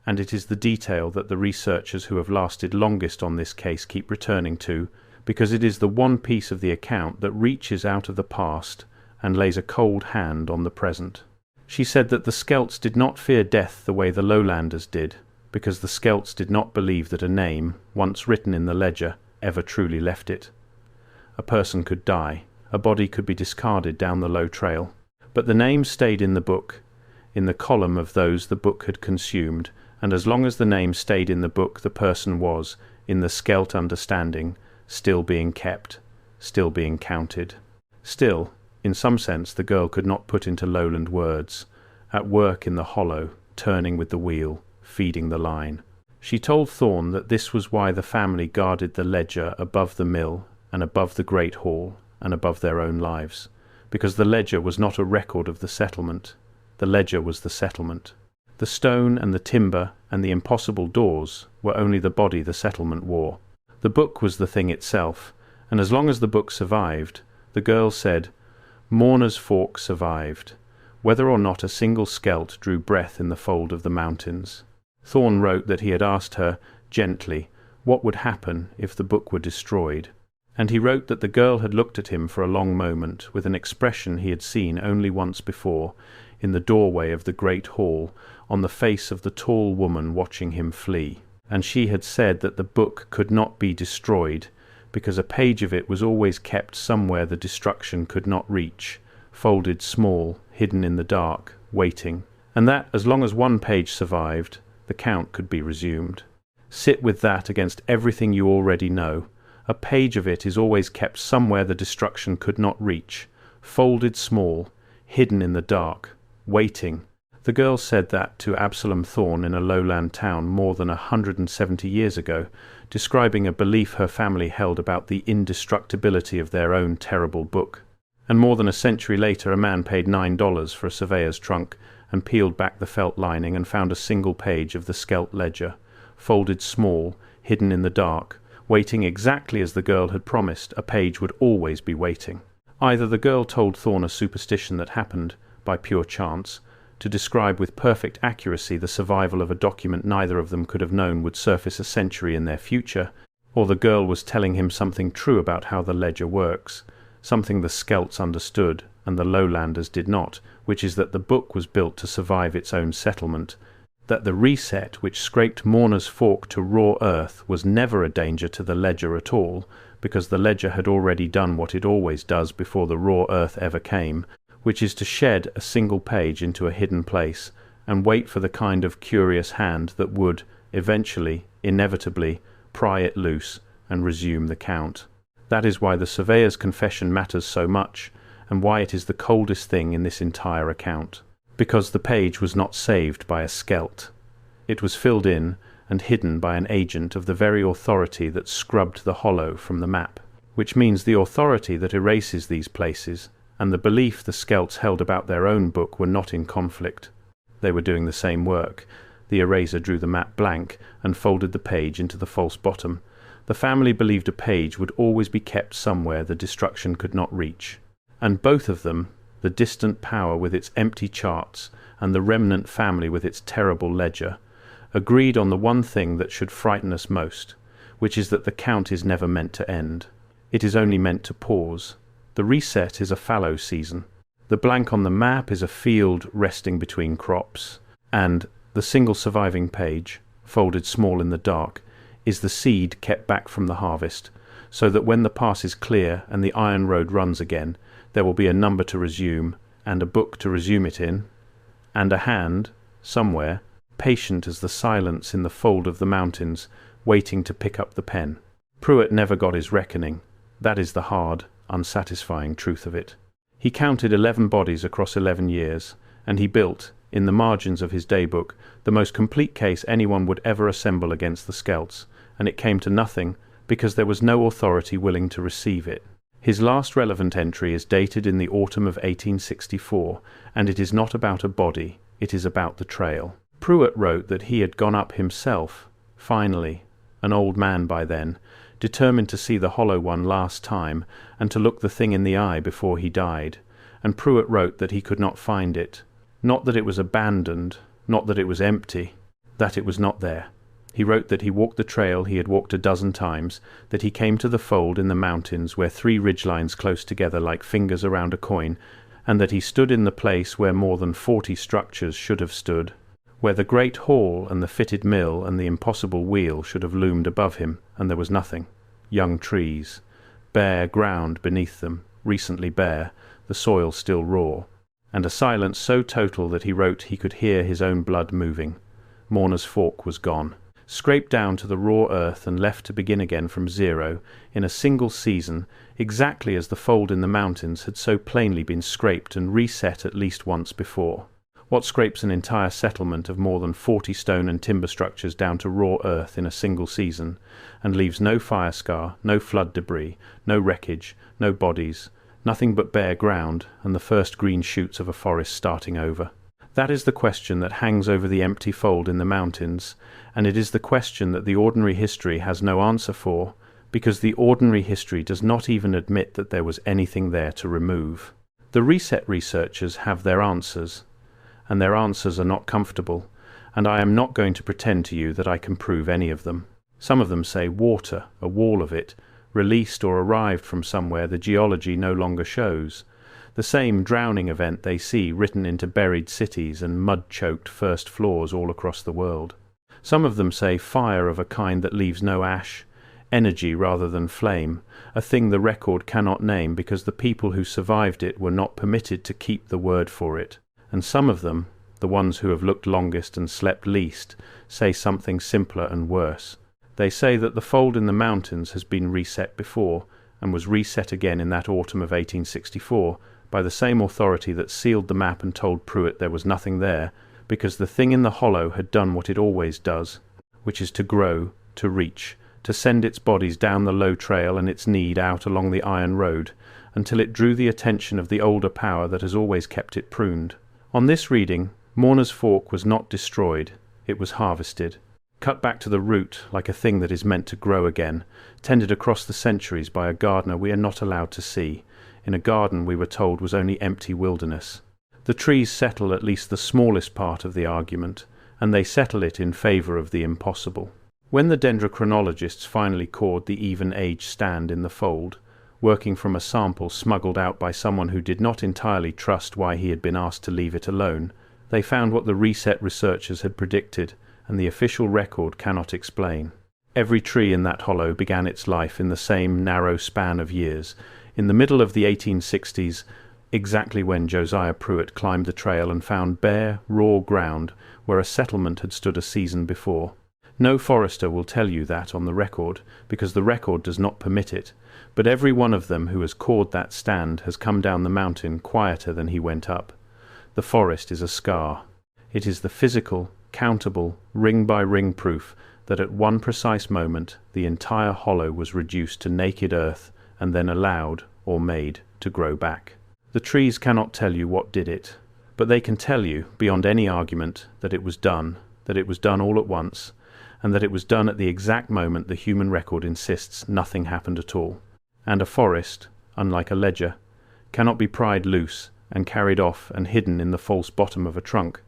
and it is the detail that the researchers who have lasted longest on this case keep returning to, because it is the one piece of the account that reaches out of the past and lays a cold hand on the present. She said that the Skelts did not fear death the way the lowlanders did, because the Skelts did not believe that a name, once written in the ledger, ever truly left it. A person could die, a body could be discarded down the low trail, but the name stayed in the book, in the column of those the book had consumed, and as long as the name stayed in the book the person was, in the Skelt understanding, still being kept, still being counted. Still, in some sense the girl could not put into lowland words, at work in the hollow, turning with the wheel, feeding the line. She told Thorn that this was why the family guarded the ledger above the mill and above the great hall and above their own lives, because the ledger was not a record of the settlement. The ledger was the settlement. The stone and the timber and the impossible doors were only the body the settlement wore. The book was the thing itself, and as long as the book survived, the girl said, Mourner's fork survived, whether or not a single Skelt drew breath in the fold of the mountains. Thorn wrote that he had asked her, gently, what would happen if the book were destroyed, and he wrote that the girl had looked at him for a long moment with an expression he had seen only once before, in the doorway of the great hall, on the face of the tall woman watching him flee, and she had said that the book could not be destroyed, because a page of it was always kept somewhere the destruction could not reach, folded small, hidden in the dark, waiting, and that, as long as one page survived, the count could be resumed. Sit with that against everything you already know. A page of it is always kept somewhere the destruction could not reach, folded small, hidden in the dark, waiting. The girl said that to Absalom Thorn in a lowland town more than 170 years ago, describing a belief her family held about the indestructibility of their own terrible book. And more than a century later a man paid $9 for a surveyor's trunk and peeled back the felt lining and found a single page of the Skelt ledger, folded small, hidden in the dark, waiting exactly as the girl had promised. A page would always be waiting. Either the girl told Thorn a superstition that happened, by pure chance, to describe with perfect accuracy the survival of a document neither of them could have known would surface a century in their future, or the girl was telling him something true about how the ledger works, something the Skelts understood and the lowlanders did not, which is that the book was built to survive its own settlement, that the reset which scraped Mourner's fork to raw earth was never a danger to the ledger at all, because the ledger had already done what it always does before the raw earth ever came, which is to shed a single page into a hidden place and wait for the kind of curious hand that would, eventually, inevitably, pry it loose and resume the count. That is why the surveyor's confession matters so much, and why it is the coldest thing in this entire account. Because the page was not saved by a Skelt. It was filled in and hidden by an agent of the very authority that scrubbed the hollow from the map, which means the authority that erases these places, and the belief the Skelts held about their own book were not in conflict. They were doing the same work. The eraser drew the map blank and folded the page into the false bottom. The family believed a page would always be kept somewhere the destruction could not reach. And both of them, the distant power with its empty charts and the remnant family with its terrible ledger, agreed on the one thing that should frighten us most, which is that the count is never meant to end. It is only meant to pause. The reset is a fallow season. The blank on the map is a field resting between crops, and the single surviving page, folded small in the dark, is the seed kept back from the harvest, so that when the pass is clear and the iron road runs again, there will be a number to resume, and a book to resume it in, and a hand, somewhere, patient as the silence in the fold of the mountains, waiting to pick up the pen. Pruitt never got his reckoning. That is the hard, unsatisfying truth of it. He counted 11 bodies across 11 years, and he built, in the margins of his daybook, the most complete case anyone would ever assemble against the Skelts, and it came to nothing because there was no authority willing to receive it. His last relevant entry is dated in the autumn of 1864, and it is not about a body, it is about the trail. Pruitt wrote that he had gone up himself, finally, an old man by then, determined to see the hollow one last time and to look the thing in the eye before he died, and Pruitt wrote that he could not find it. Not that it was abandoned, not that it was empty, that it was not there. He wrote that he walked the trail he had walked a dozen times, that he came to the fold in the mountains where 3 ridgelines close together like fingers around a coin, and that he stood in the place where more than 40 structures should have stood, where the great hall and the fitted mill and the impossible wheel should have loomed above him, and there was nothing. Young trees, bare ground beneath them, recently bare, the soil still raw, and a silence so total that he wrote he could hear his own blood moving. Mourner's Fork was gone, scraped down to the raw earth and left to begin again from zero, in a single season, exactly as the fold in the mountains had so plainly been scraped and reset at least once before. What scrapes an entire settlement of more than 40 stone and timber structures down to raw earth in a single season, and leaves no fire scar, no flood debris, no wreckage, no bodies, nothing but bare ground and the first green shoots of a forest starting over? That is the question that hangs over the empty fold in the mountains, and it is the question that the ordinary history has no answer for, because the ordinary history does not even admit that there was anything there to remove. The reset researchers have their answers, and their answers are not comfortable, and I am not going to pretend to you that I can prove any of them. Some of them say water, a wall of it, released or arrived from somewhere the geology no longer shows, the same drowning event they see written into buried cities and mud-choked first floors all across the world. Some of them say fire of a kind that leaves no ash, energy rather than flame, a thing the record cannot name because the people who survived it were not permitted to keep the word for it. And some of them, the ones who have looked longest and slept least, say something simpler and worse. They say that the fold in the mountains has been reset before, and was reset again in that autumn of 1864, by the same authority that sealed the map and told Pruitt there was nothing there, because the thing in the hollow had done what it always does, which is to grow, to reach, to send its bodies down the low trail and its need out along the iron road, until it drew the attention of the older power that has always kept it pruned. On this reading, Mourner's Fork was not destroyed, it was harvested, cut back to the root like a thing that is meant to grow again, tended across the centuries by a gardener we are not allowed to see, in a garden we were told was only empty wilderness. The trees settle at least the smallest part of the argument, and they settle it in favour of the impossible. When the dendrochronologists finally cored the even-age stand in the fold, working from a sample smuggled out by someone who did not entirely trust why he had been asked to leave it alone, they found what the reset researchers had predicted, and the official record cannot explain. Every tree in that hollow began its life in the same narrow span of years, in the middle of the 1860s, exactly when Josiah Pruitt climbed the trail and found bare, raw ground where a settlement had stood a season before. No forester will tell you that on the record, because the record does not permit it, but every one of them who has cored that stand has come down the mountain quieter than he went up. The forest is a scar. It is the physical, countable, ring-by-ring proof that at one precise moment the entire hollow was reduced to naked earth and then allowed, or made, to grow back. The trees cannot tell you what did it, but they can tell you, beyond any argument, that it was done all at once, and that it was done at the exact moment the human record insists nothing happened at all. And a forest, unlike a ledger, cannot be pried loose and carried off and hidden in the false bottom of a trunk.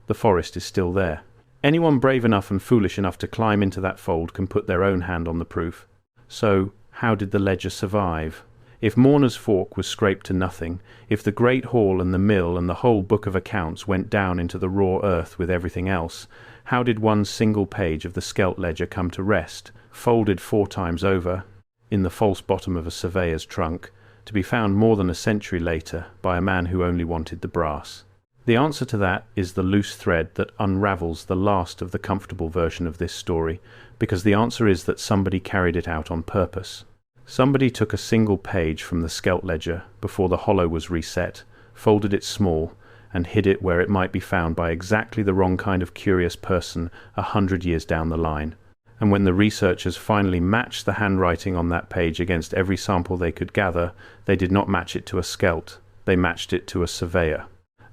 The forest is still there. Anyone brave enough and foolish enough to climb into that fold can put their own hand on the proof. So, how did the ledger survive? If Mourner's Fork was scraped to nothing, if the great hall and the mill and the whole book of accounts went down into the raw earth with everything else, how did one single page of the Skelt ledger come to rest, folded 4 times over, in the false bottom of a surveyor's trunk, to be found more than a century later by a man who only wanted the brass? The answer to that is the loose thread that unravels the last of the comfortable version of this story, because the answer is that somebody carried it out on purpose. Somebody took a single page from the Skelt ledger before the hollow was reset, folded it small, and hid it where it might be found by exactly the wrong kind of curious person 100 years down the line. And when the researchers finally matched the handwriting on that page against every sample they could gather, they did not match it to a Skelt. They matched it to a surveyor.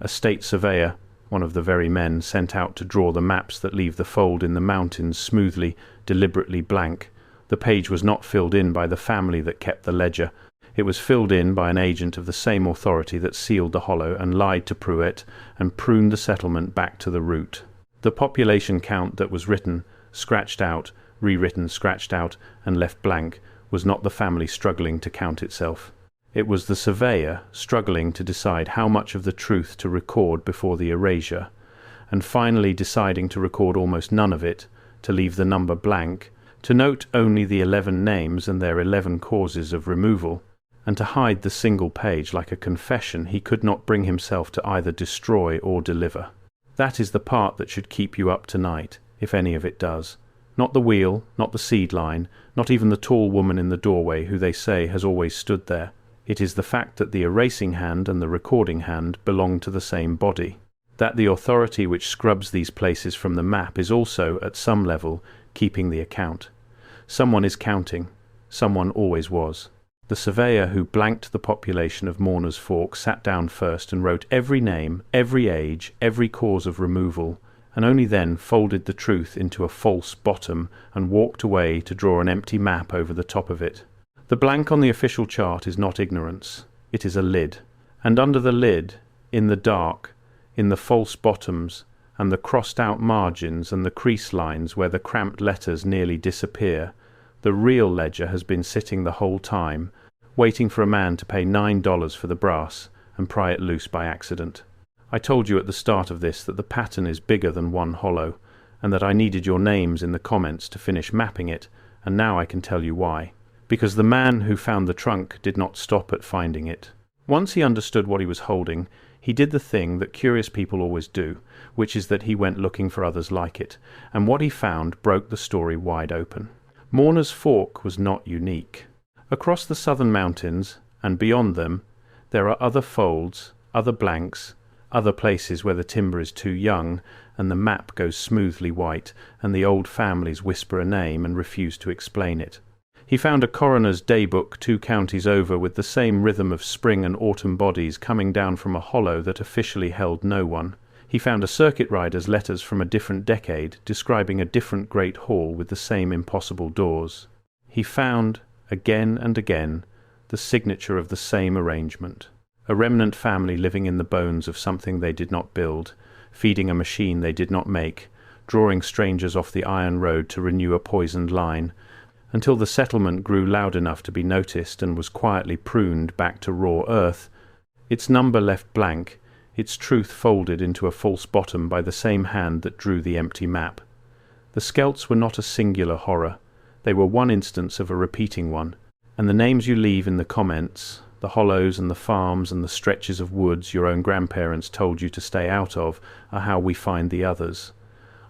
A state surveyor, one of the very men sent out to draw the maps that leave the fold in the mountains smoothly, deliberately blank. The page was not filled in by the family that kept the ledger. It was filled in by an agent of the same authority that sealed the hollow and lied to Pruitt and pruned the settlement back to the root. The population count that was written, scratched out, rewritten, scratched out, and left blank was not the family struggling to count itself. It was the surveyor struggling to decide how much of the truth to record before the erasure, and finally deciding to record almost none of it, to leave the number blank, to note only the 11 names and their 11 causes of removal, and to hide the single page like a confession he could not bring himself to either destroy or deliver. That is the part that should keep you up tonight, if any of it does. Not the wheel, not the seed line, not even the tall woman in the doorway who they say has always stood there. It is the fact that the erasing hand and the recording hand belong to the same body. That the authority which scrubs these places from the map is also, at some level, keeping the account. Someone is counting. Someone always was. The surveyor who blanked the population of Mourner's Fork sat down first and wrote every name, every age, every cause of removal, and only then folded the truth into a false bottom and walked away to draw an empty map over the top of it. The blank on the official chart is not ignorance. It is a lid. And under the lid, in the dark, in the false bottoms, and the crossed-out margins and the crease lines where the cramped letters nearly disappear, the real ledger has been sitting the whole time, waiting for a man to pay $9 for the brass and pry it loose by accident. I told you at the start of this that the pattern is bigger than one hollow, and that I needed your names in the comments to finish mapping it, and now I can tell you why. Because the man who found the trunk did not stop at finding it. Once he understood what he was holding, he did the thing that curious people always do, which is that he went looking for others like it, and what he found broke the story wide open. Mourner's Fork was not unique. Across the southern mountains, and beyond them, there are other folds, other blanks, other places where the timber is too young, and the map goes smoothly white, and the old families whisper a name and refuse to explain it. He found a coroner's daybook 2 counties over with the same rhythm of spring and autumn bodies coming down from a hollow that officially held no one. He found a circuit rider's letters from a different decade describing a different great hall with the same impossible doors. He found, again and again, the signature of the same arrangement. A remnant family living in the bones of something they did not build, feeding a machine they did not make, drawing strangers off the iron road to renew a poisoned line, until the settlement grew loud enough to be noticed and was quietly pruned back to raw earth, its number left blank, its truth folded into a false bottom by the same hand that drew the empty map. The Skelts were not a singular horror. They were one instance of a repeating one, and the names you leave in the comments, the hollows and the farms and the stretches of woods your own grandparents told you to stay out of, are how we find the others.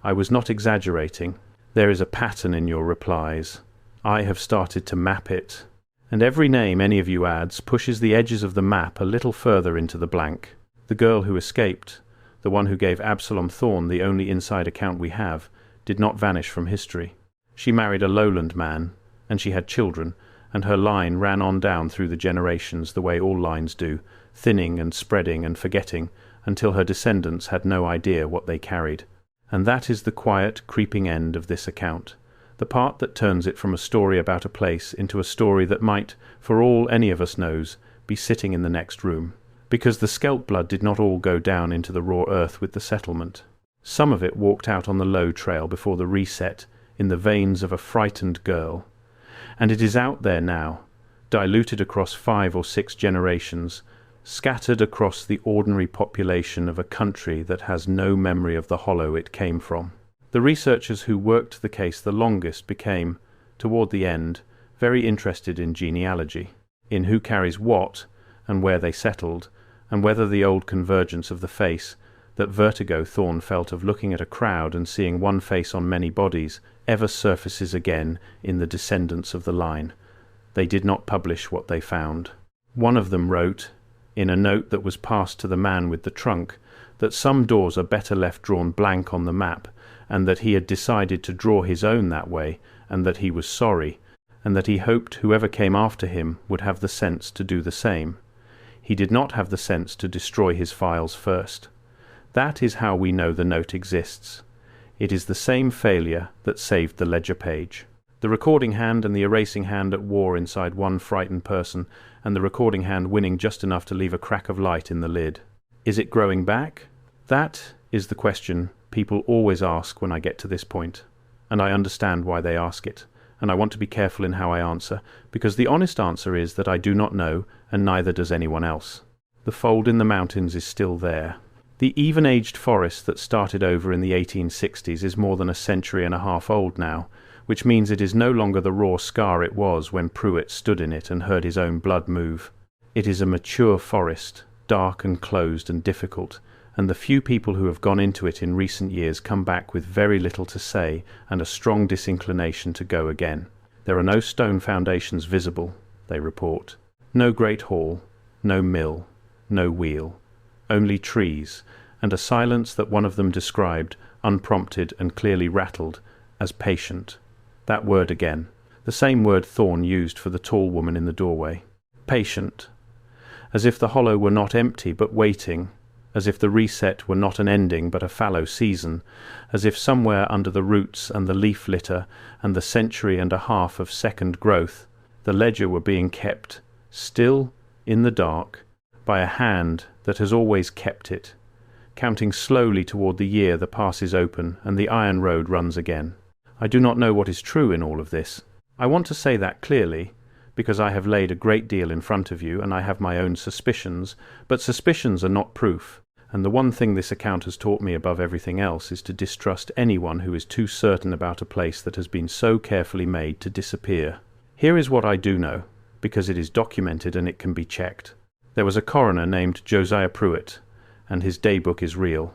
I was not exaggerating. There is a pattern in your replies. I have started to map it, and every name any of you adds pushes the edges of the map a little further into the blank. The girl who escaped, the one who gave Absalom Thorne the only inside account we have, did not vanish from history. She married a lowland man, and she had children, and her line ran on down through the generations the way all lines do, thinning and spreading and forgetting, until her descendants had no idea what they carried. And that is the quiet, creeping end of this account. The part that turns it from a story about a place into a story that might, for all any of us knows, be sitting in the next room. Because the Skelt blood did not all go down into the raw earth with the settlement. Some of it walked out on the low trail before the reset, in the veins of a frightened girl. And it is out there now, diluted across 5 or 6 generations, scattered across the ordinary population of a country that has no memory of the hollow it came from. The researchers who worked the case the longest became, toward the end, very interested in genealogy, in who carries what, and where they settled, and whether the old convergence of the face, that vertigo Thorn felt of looking at a crowd and seeing one face on many bodies, ever surfaces again in the descendants of the line. They did not publish what they found. One of them wrote, in a note that was passed to the man with the trunk, that some doors are better left drawn blank on the map, and that he had decided to draw his own that way, and that he was sorry, and that he hoped whoever came after him would have the sense to do the same. He did not have the sense to destroy his files first. That is how we know the note exists. It is the same failure that saved the ledger page. The recording hand and the erasing hand at war inside one frightened person, and the recording hand winning just enough to leave a crack of light in the lid. Is it growing back? That is the question people always ask when I get to this point, and I understand why they ask it, and I want to be careful in how I answer, because the honest answer is that I do not know, and neither does anyone else. The fold in the mountains is still there. The even-aged forest that started over in the 1860s is more than a century and a half old now, which means it is no longer the raw scar it was when Pruitt stood in it and heard his own blood move. It is a mature forest, dark and closed and difficult, and the few people who have gone into it in recent years come back with very little to say and a strong disinclination to go again. There are no stone foundations visible, they report. No great hall, no mill, no wheel. Only trees, and a silence that one of them described, unprompted and clearly rattled, as patient. That word again, the same word Thorn used for the tall woman in the doorway. Patient. As if the hollow were not empty but waiting, as if the reset were not an ending but a fallow season, as if somewhere under the roots and the leaf litter and the century and a half of second growth, the ledger were being kept, still, in the dark, by a hand that has always kept it, counting slowly toward the year the pass is open and the iron road runs again. I do not know what is true in all of this. I want to say that clearly, because I have laid a great deal in front of you and I have my own suspicions, but suspicions are not proof, and the one thing this account has taught me above everything else is to distrust anyone who is too certain about a place that has been so carefully made to disappear. Here is what I do know, because it is documented and it can be checked. There was a coroner named Josiah Pruitt, and his daybook is real,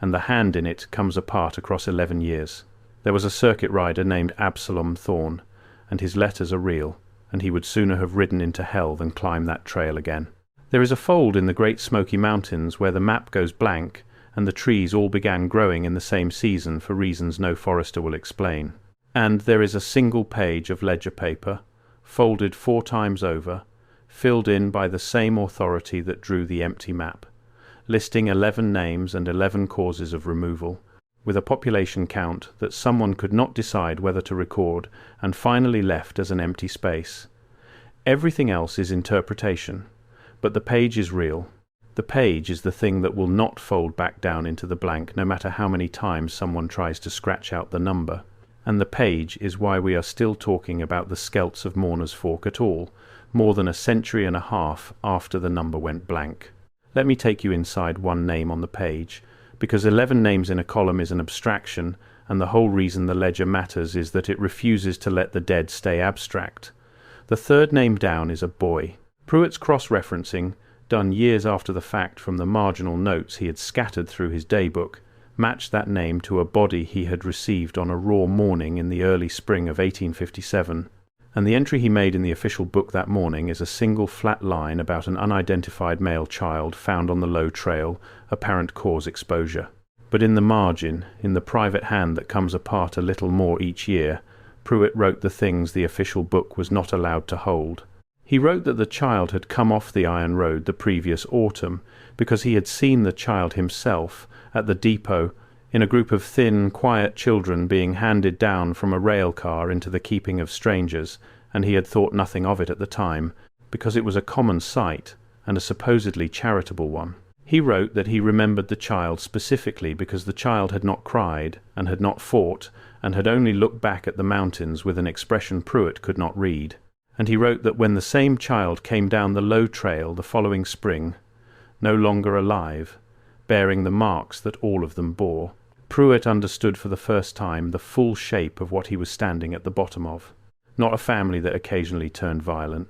and the hand in it comes apart across 11 years. There was a circuit rider named Absalom Thorn, and his letters are real, and he would sooner have ridden into hell than climb that trail again. There is a fold in the great Smoky Mountains where the map goes blank, and the trees all began growing in the same season for reasons no forester will explain. And there is a single page of ledger paper, folded 4 times over, filled in by the same authority that drew the empty map, listing 11 names and 11 causes of removal, with a population count that someone could not decide whether to record, and finally left as an empty space. Everything else is interpretation, but the page is real. The page is the thing that will not fold back down into the blank no matter how many times someone tries to scratch out the number. And the page is why we are still talking about the Skelts of Mourner's Fork at all, more than a century and a half after the number went blank. Let me take you inside one name on the page, because 11 names in a column is an abstraction, and the whole reason the ledger matters is that it refuses to let the dead stay abstract. The third name down is a boy. Pruitt's cross-referencing, done years after the fact from the marginal notes he had scattered through his daybook, matched that name to a body he had received on a raw morning in the early spring of 1857, and the entry he made in the official book that morning is a single flat line about an unidentified male child found on the low trail, apparent cause exposure. But in the margin, in the private hand that comes apart a little more each year, Pruitt wrote the things the official book was not allowed to hold. He wrote that the child had come off the iron road the previous autumn, because he had seen the child himself at the depot in a group of thin, quiet children being handed down from a rail car into the keeping of strangers, and he had thought nothing of it at the time, because it was a common sight, and a supposedly charitable one. He wrote that he remembered the child specifically because the child had not cried, and had not fought, and had only looked back at the mountains with an expression Pruitt could not read. And he wrote that when the same child came down the low trail the following spring, no longer alive, bearing the marks that all of them bore, Pruitt understood for the first time the full shape of what he was standing at the bottom of. Not a family that occasionally turned violent,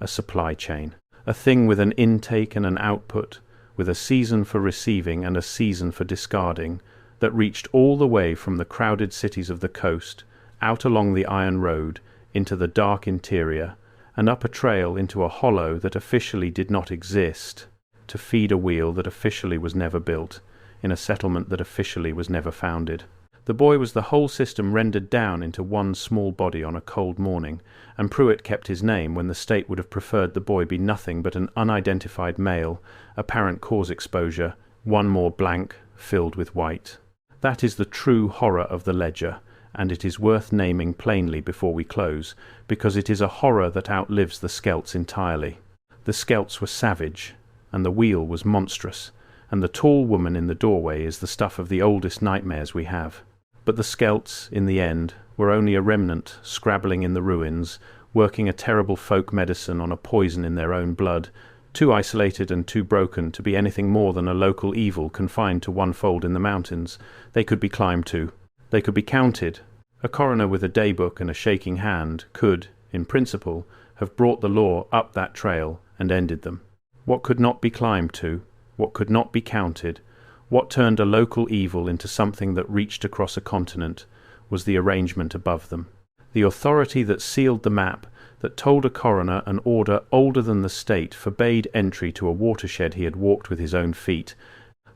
a supply chain, a thing with an intake and an output, with a season for receiving and a season for discarding, that reached all the way from the crowded cities of the coast, out along the iron road, into the dark interior, and up a trail into a hollow that officially did not exist, to feed a wheel that officially was never built, in a settlement that officially was never founded. The boy was the whole system rendered down into one small body on a cold morning, and Pruitt kept his name when the state would have preferred the boy be nothing but an unidentified male, apparent cause exposure, one more blank filled with white. That is the true horror of the ledger, and it is worth naming plainly before we close, because it is a horror that outlives the Skelts entirely. The Skelts were savage, and the wheel was monstrous, and the tall woman in the doorway is the stuff of the oldest nightmares we have. But the Skelts, in the end, were only a remnant, scrabbling in the ruins, working a terrible folk medicine on a poison in their own blood, too isolated and too broken to be anything more than a local evil confined to one fold in the mountains. They could be climbed to. They could be counted. A coroner with a daybook and a shaking hand could, in principle, have brought the law up that trail and ended them. What could not be climbed to, what could not be counted, what turned a local evil into something that reached across a continent, was the arrangement above them. The authority that sealed the map, that told a coroner an order older than the state forbade entry to a watershed he had walked with his own feet,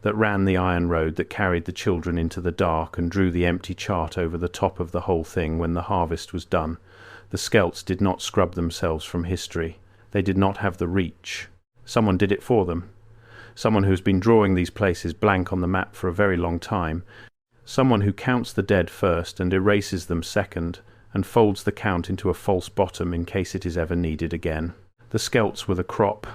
that ran the iron road that carried the children into the dark and drew the empty chart over the top of the whole thing when the harvest was done. The Skelts did not scrub themselves from history. They did not have the reach. Someone did it for them. Someone who has been drawing these places blank on the map for a very long time. Someone who counts the dead first and erases them second, and folds the count into a false bottom in case it is ever needed again. The Skelts were the crop.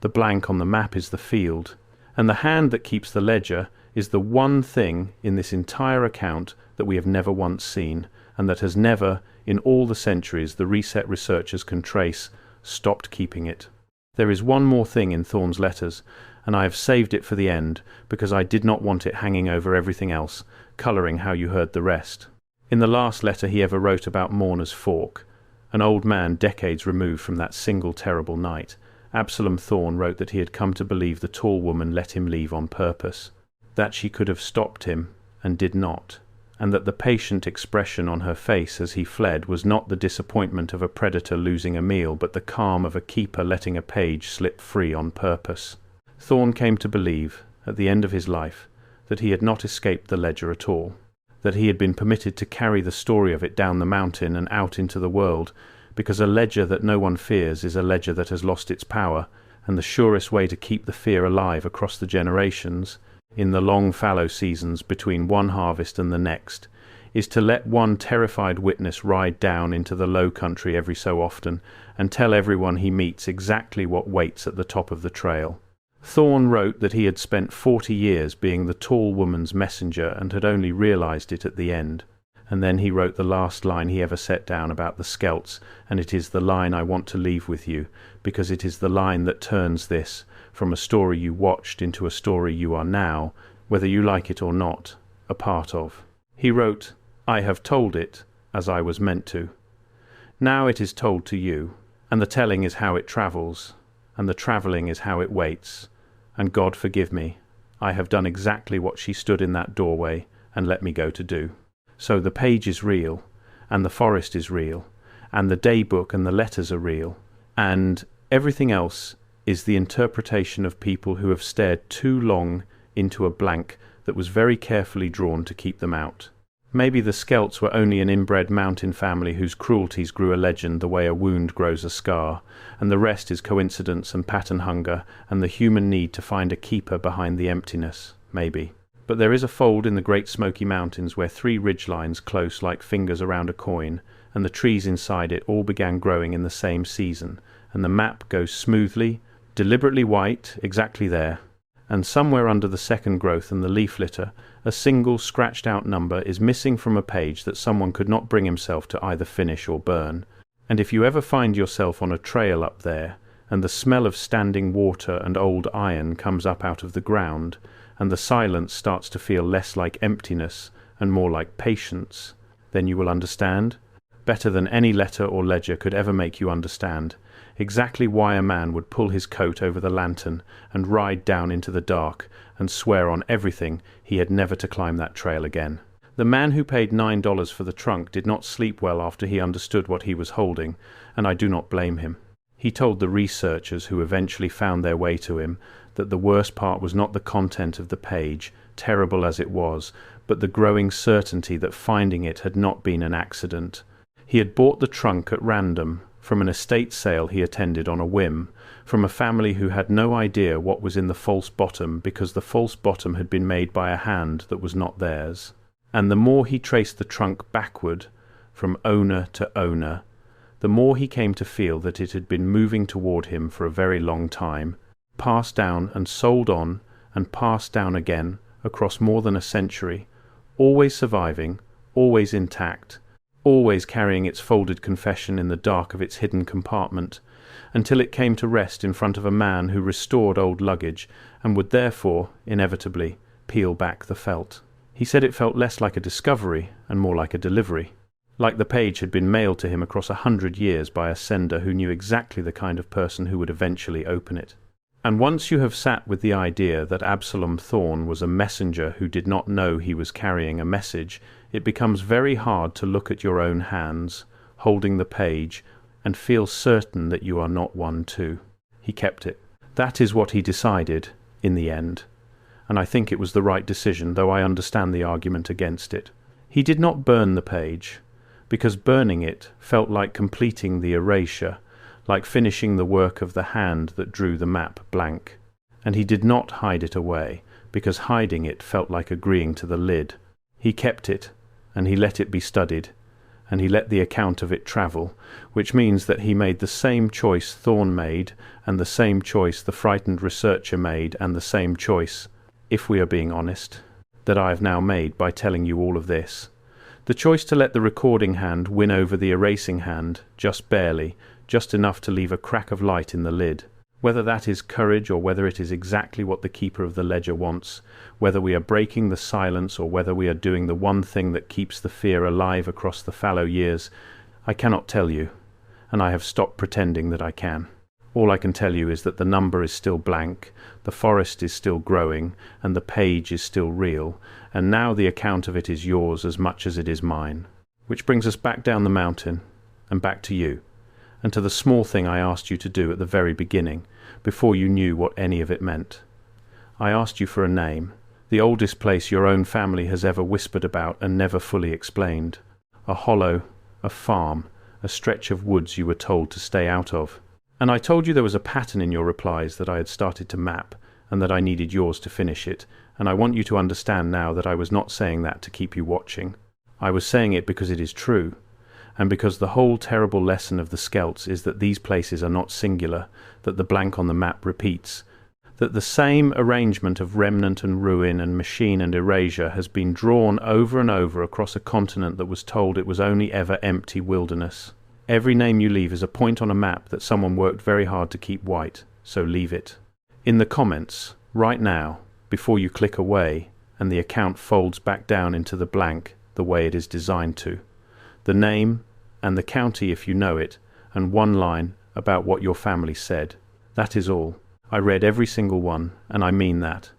The blank on the map is the field. And the hand that keeps the ledger is the one thing in this entire account that we have never once seen, and that has never, in all the centuries the reset researchers can trace, stopped keeping it. There is one more thing in Thorne's letters, and I have saved it for the end, because I did not want it hanging over everything else, colouring how you heard the rest. In the last letter he ever wrote about Mourner's Fork, an old man decades removed from that single terrible night, Absalom Thorne wrote that he had come to believe the tall woman let him leave on purpose, that she could have stopped him, and did not, and that the patient expression on her face as he fled was not the disappointment of a predator losing a meal, but the calm of a keeper letting a page slip free on purpose. Thorne came to believe, at the end of his life, that he had not escaped the ledger at all, that he had been permitted to carry the story of it down the mountain and out into the world, because a ledger that no one fears is a ledger that has lost its power, and the surest way to keep the fear alive across the generations, in the long fallow seasons between one harvest and the next, is to let one terrified witness ride down into the low country every so often and tell everyone he meets exactly what waits at the top of the trail. Thorne wrote that he had spent 40 years being the tall woman's messenger and had only realized it at the end. And then he wrote the last line he ever set down about the Skelts, and it is the line I want to leave with you, because it is the line that turns this from a story you watched into a story you are now, whether you like it or not, a part of. He wrote, "I have told it as I was meant to. Now it is told to you, and the telling is how it travels, and the travelling is how it waits. And God forgive me, I have done exactly what she stood in that doorway and let me go to do." So the page is real, and the forest is real, and the daybook and the letters are real, and everything else is the interpretation of people who have stared too long into a blank that was very carefully drawn to keep them out. Maybe the Skelts were only an inbred mountain family whose cruelties grew a legend the way a wound grows a scar, and the rest is coincidence and pattern hunger and the human need to find a keeper behind the emptiness, maybe. But there is a fold in the great Smoky Mountains where 3 ridgelines close like fingers around a coin, and the trees inside it all began growing in the same season, and the map goes smoothly, deliberately white, exactly there, and somewhere under the second growth and the leaf litter, a single scratched-out number is missing from a page that someone could not bring himself to either finish or burn. And if you ever find yourself on a trail up there, and the smell of standing water and old iron comes up out of the ground, and the silence starts to feel less like emptiness and more like patience, then you will understand. better than any letter or ledger could ever make you understand, exactly why a man would pull his coat over the lantern and ride down into the dark and swear on everything he had never to climb that trail again. The man who paid $9 for the trunk did not sleep well after he understood what he was holding, and I do not blame him. He told the researchers who eventually found their way to him that the worst part was not the content of the page, terrible as it was, but the growing certainty that finding it had not been an accident. He had bought the trunk at random, from an estate sale he attended on a whim, from a family who had no idea what was in the false bottom because the false bottom had been made by a hand that was not theirs. And the more he traced the trunk backward, from owner to owner, the more he came to feel that it had been moving toward him for a very long time, passed down and sold on, and passed down again, across more than a century, always surviving, always intact, always carrying its folded confession in the dark of its hidden compartment, until it came to rest in front of a man who restored old luggage and would therefore, inevitably, peel back the felt. He said it felt less like a discovery and more like a delivery, like the page had been mailed to him across 100 years by a sender who knew exactly the kind of person who would eventually open it. And once you have sat with the idea that Absalom Thorne was a messenger who did not know he was carrying a message, it becomes very hard to look at your own hands, holding the page, and feel certain that you are not one too. He kept it. That is what he decided, in the end. And I think it was the right decision, though I understand the argument against it. He did not burn the page, because burning it felt like completing the erasure, like finishing the work of the hand that drew the map blank. And he did not hide it away, because hiding it felt like agreeing to the lid. He kept it, and he let it be studied, and he let the account of it travel, which means that he made the same choice Thorne made, and the same choice the frightened researcher made, and the same choice, if we are being honest, that I have now made by telling you all of this. The choice to let the recording hand win over the erasing hand, just barely, just enough to leave a crack of light in the lid. Whether that is courage or whether it is exactly what the keeper of the ledger wants, whether we are breaking the silence or whether we are doing the one thing that keeps the fear alive across the fallow years, I cannot tell you, and I have stopped pretending that I can. All I can tell you is that the number is still blank, the forest is still growing, and the page is still real, and now the account of it is yours as much as it is mine. Which brings us back down the mountain, and back to you, and to the small thing I asked you to do at the very beginning, before you knew what any of it meant. I asked you for a name, the oldest place your own family has ever whispered about and never fully explained. A hollow, a farm, a stretch of woods you were told to stay out of. And I told you there was a pattern in your replies that I had started to map, and that I needed yours to finish it, and I want you to understand now that I was not saying that to keep you watching. I was saying it because it is true, and because the whole terrible lesson of the Skelts is that these places are not singular, that the blank on the map repeats, that the same arrangement of remnant and ruin and machine and erasure has been drawn over and over across a continent that was told it was only ever empty wilderness. Every name you leave is a point on a map that someone worked very hard to keep white, so leave it. In the comments, right now, before you click away, and the account folds back down into the blank the way it is designed to, the name and the county if you know it, and one line about what your family said. That is all. I read every single one, and I mean that.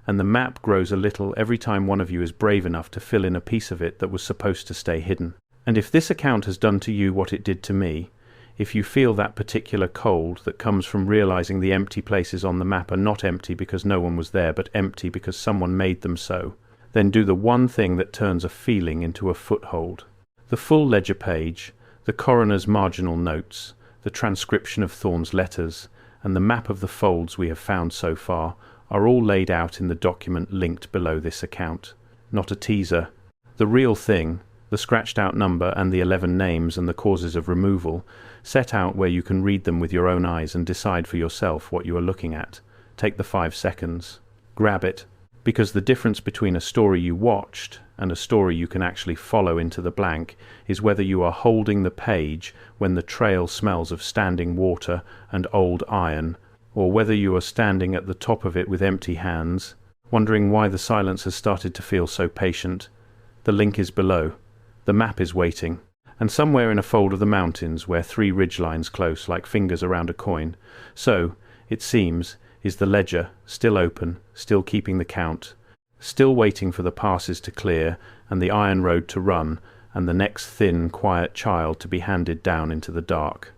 And the map grows a little every time one of you is brave enough to fill in a piece of it that was supposed to stay hidden. And if this account has done to you what it did to me, if you feel that particular cold that comes from realizing the empty places on the map are not empty because no one was there, but empty because someone made them so, then do the one thing that turns a feeling into a foothold. The full ledger page, the coroner's marginal notes, the transcription of Thorne's letters, and the map of the folds we have found so far are all laid out in the document linked below this account. Not a teaser. The real thing, the scratched-out number and the 11 names and the causes of removal, set out where you can read them with your own eyes and decide for yourself what you are looking at. Take the 5 seconds. Grab it. Because the difference between a story you watched and a story you can actually follow into the blank is whether you are holding the page when the trail smells of standing water and old iron, or whether you are standing at the top of it with empty hands, wondering why the silence has started to feel so patient. The link is below. The map is waiting, and somewhere in a fold of the mountains where 3 ridgelines close like fingers around a coin, so, it seems, is the ledger, still open, still keeping the count, still waiting for the passes to clear and the iron road to run, and the next thin, quiet child to be handed down into the dark.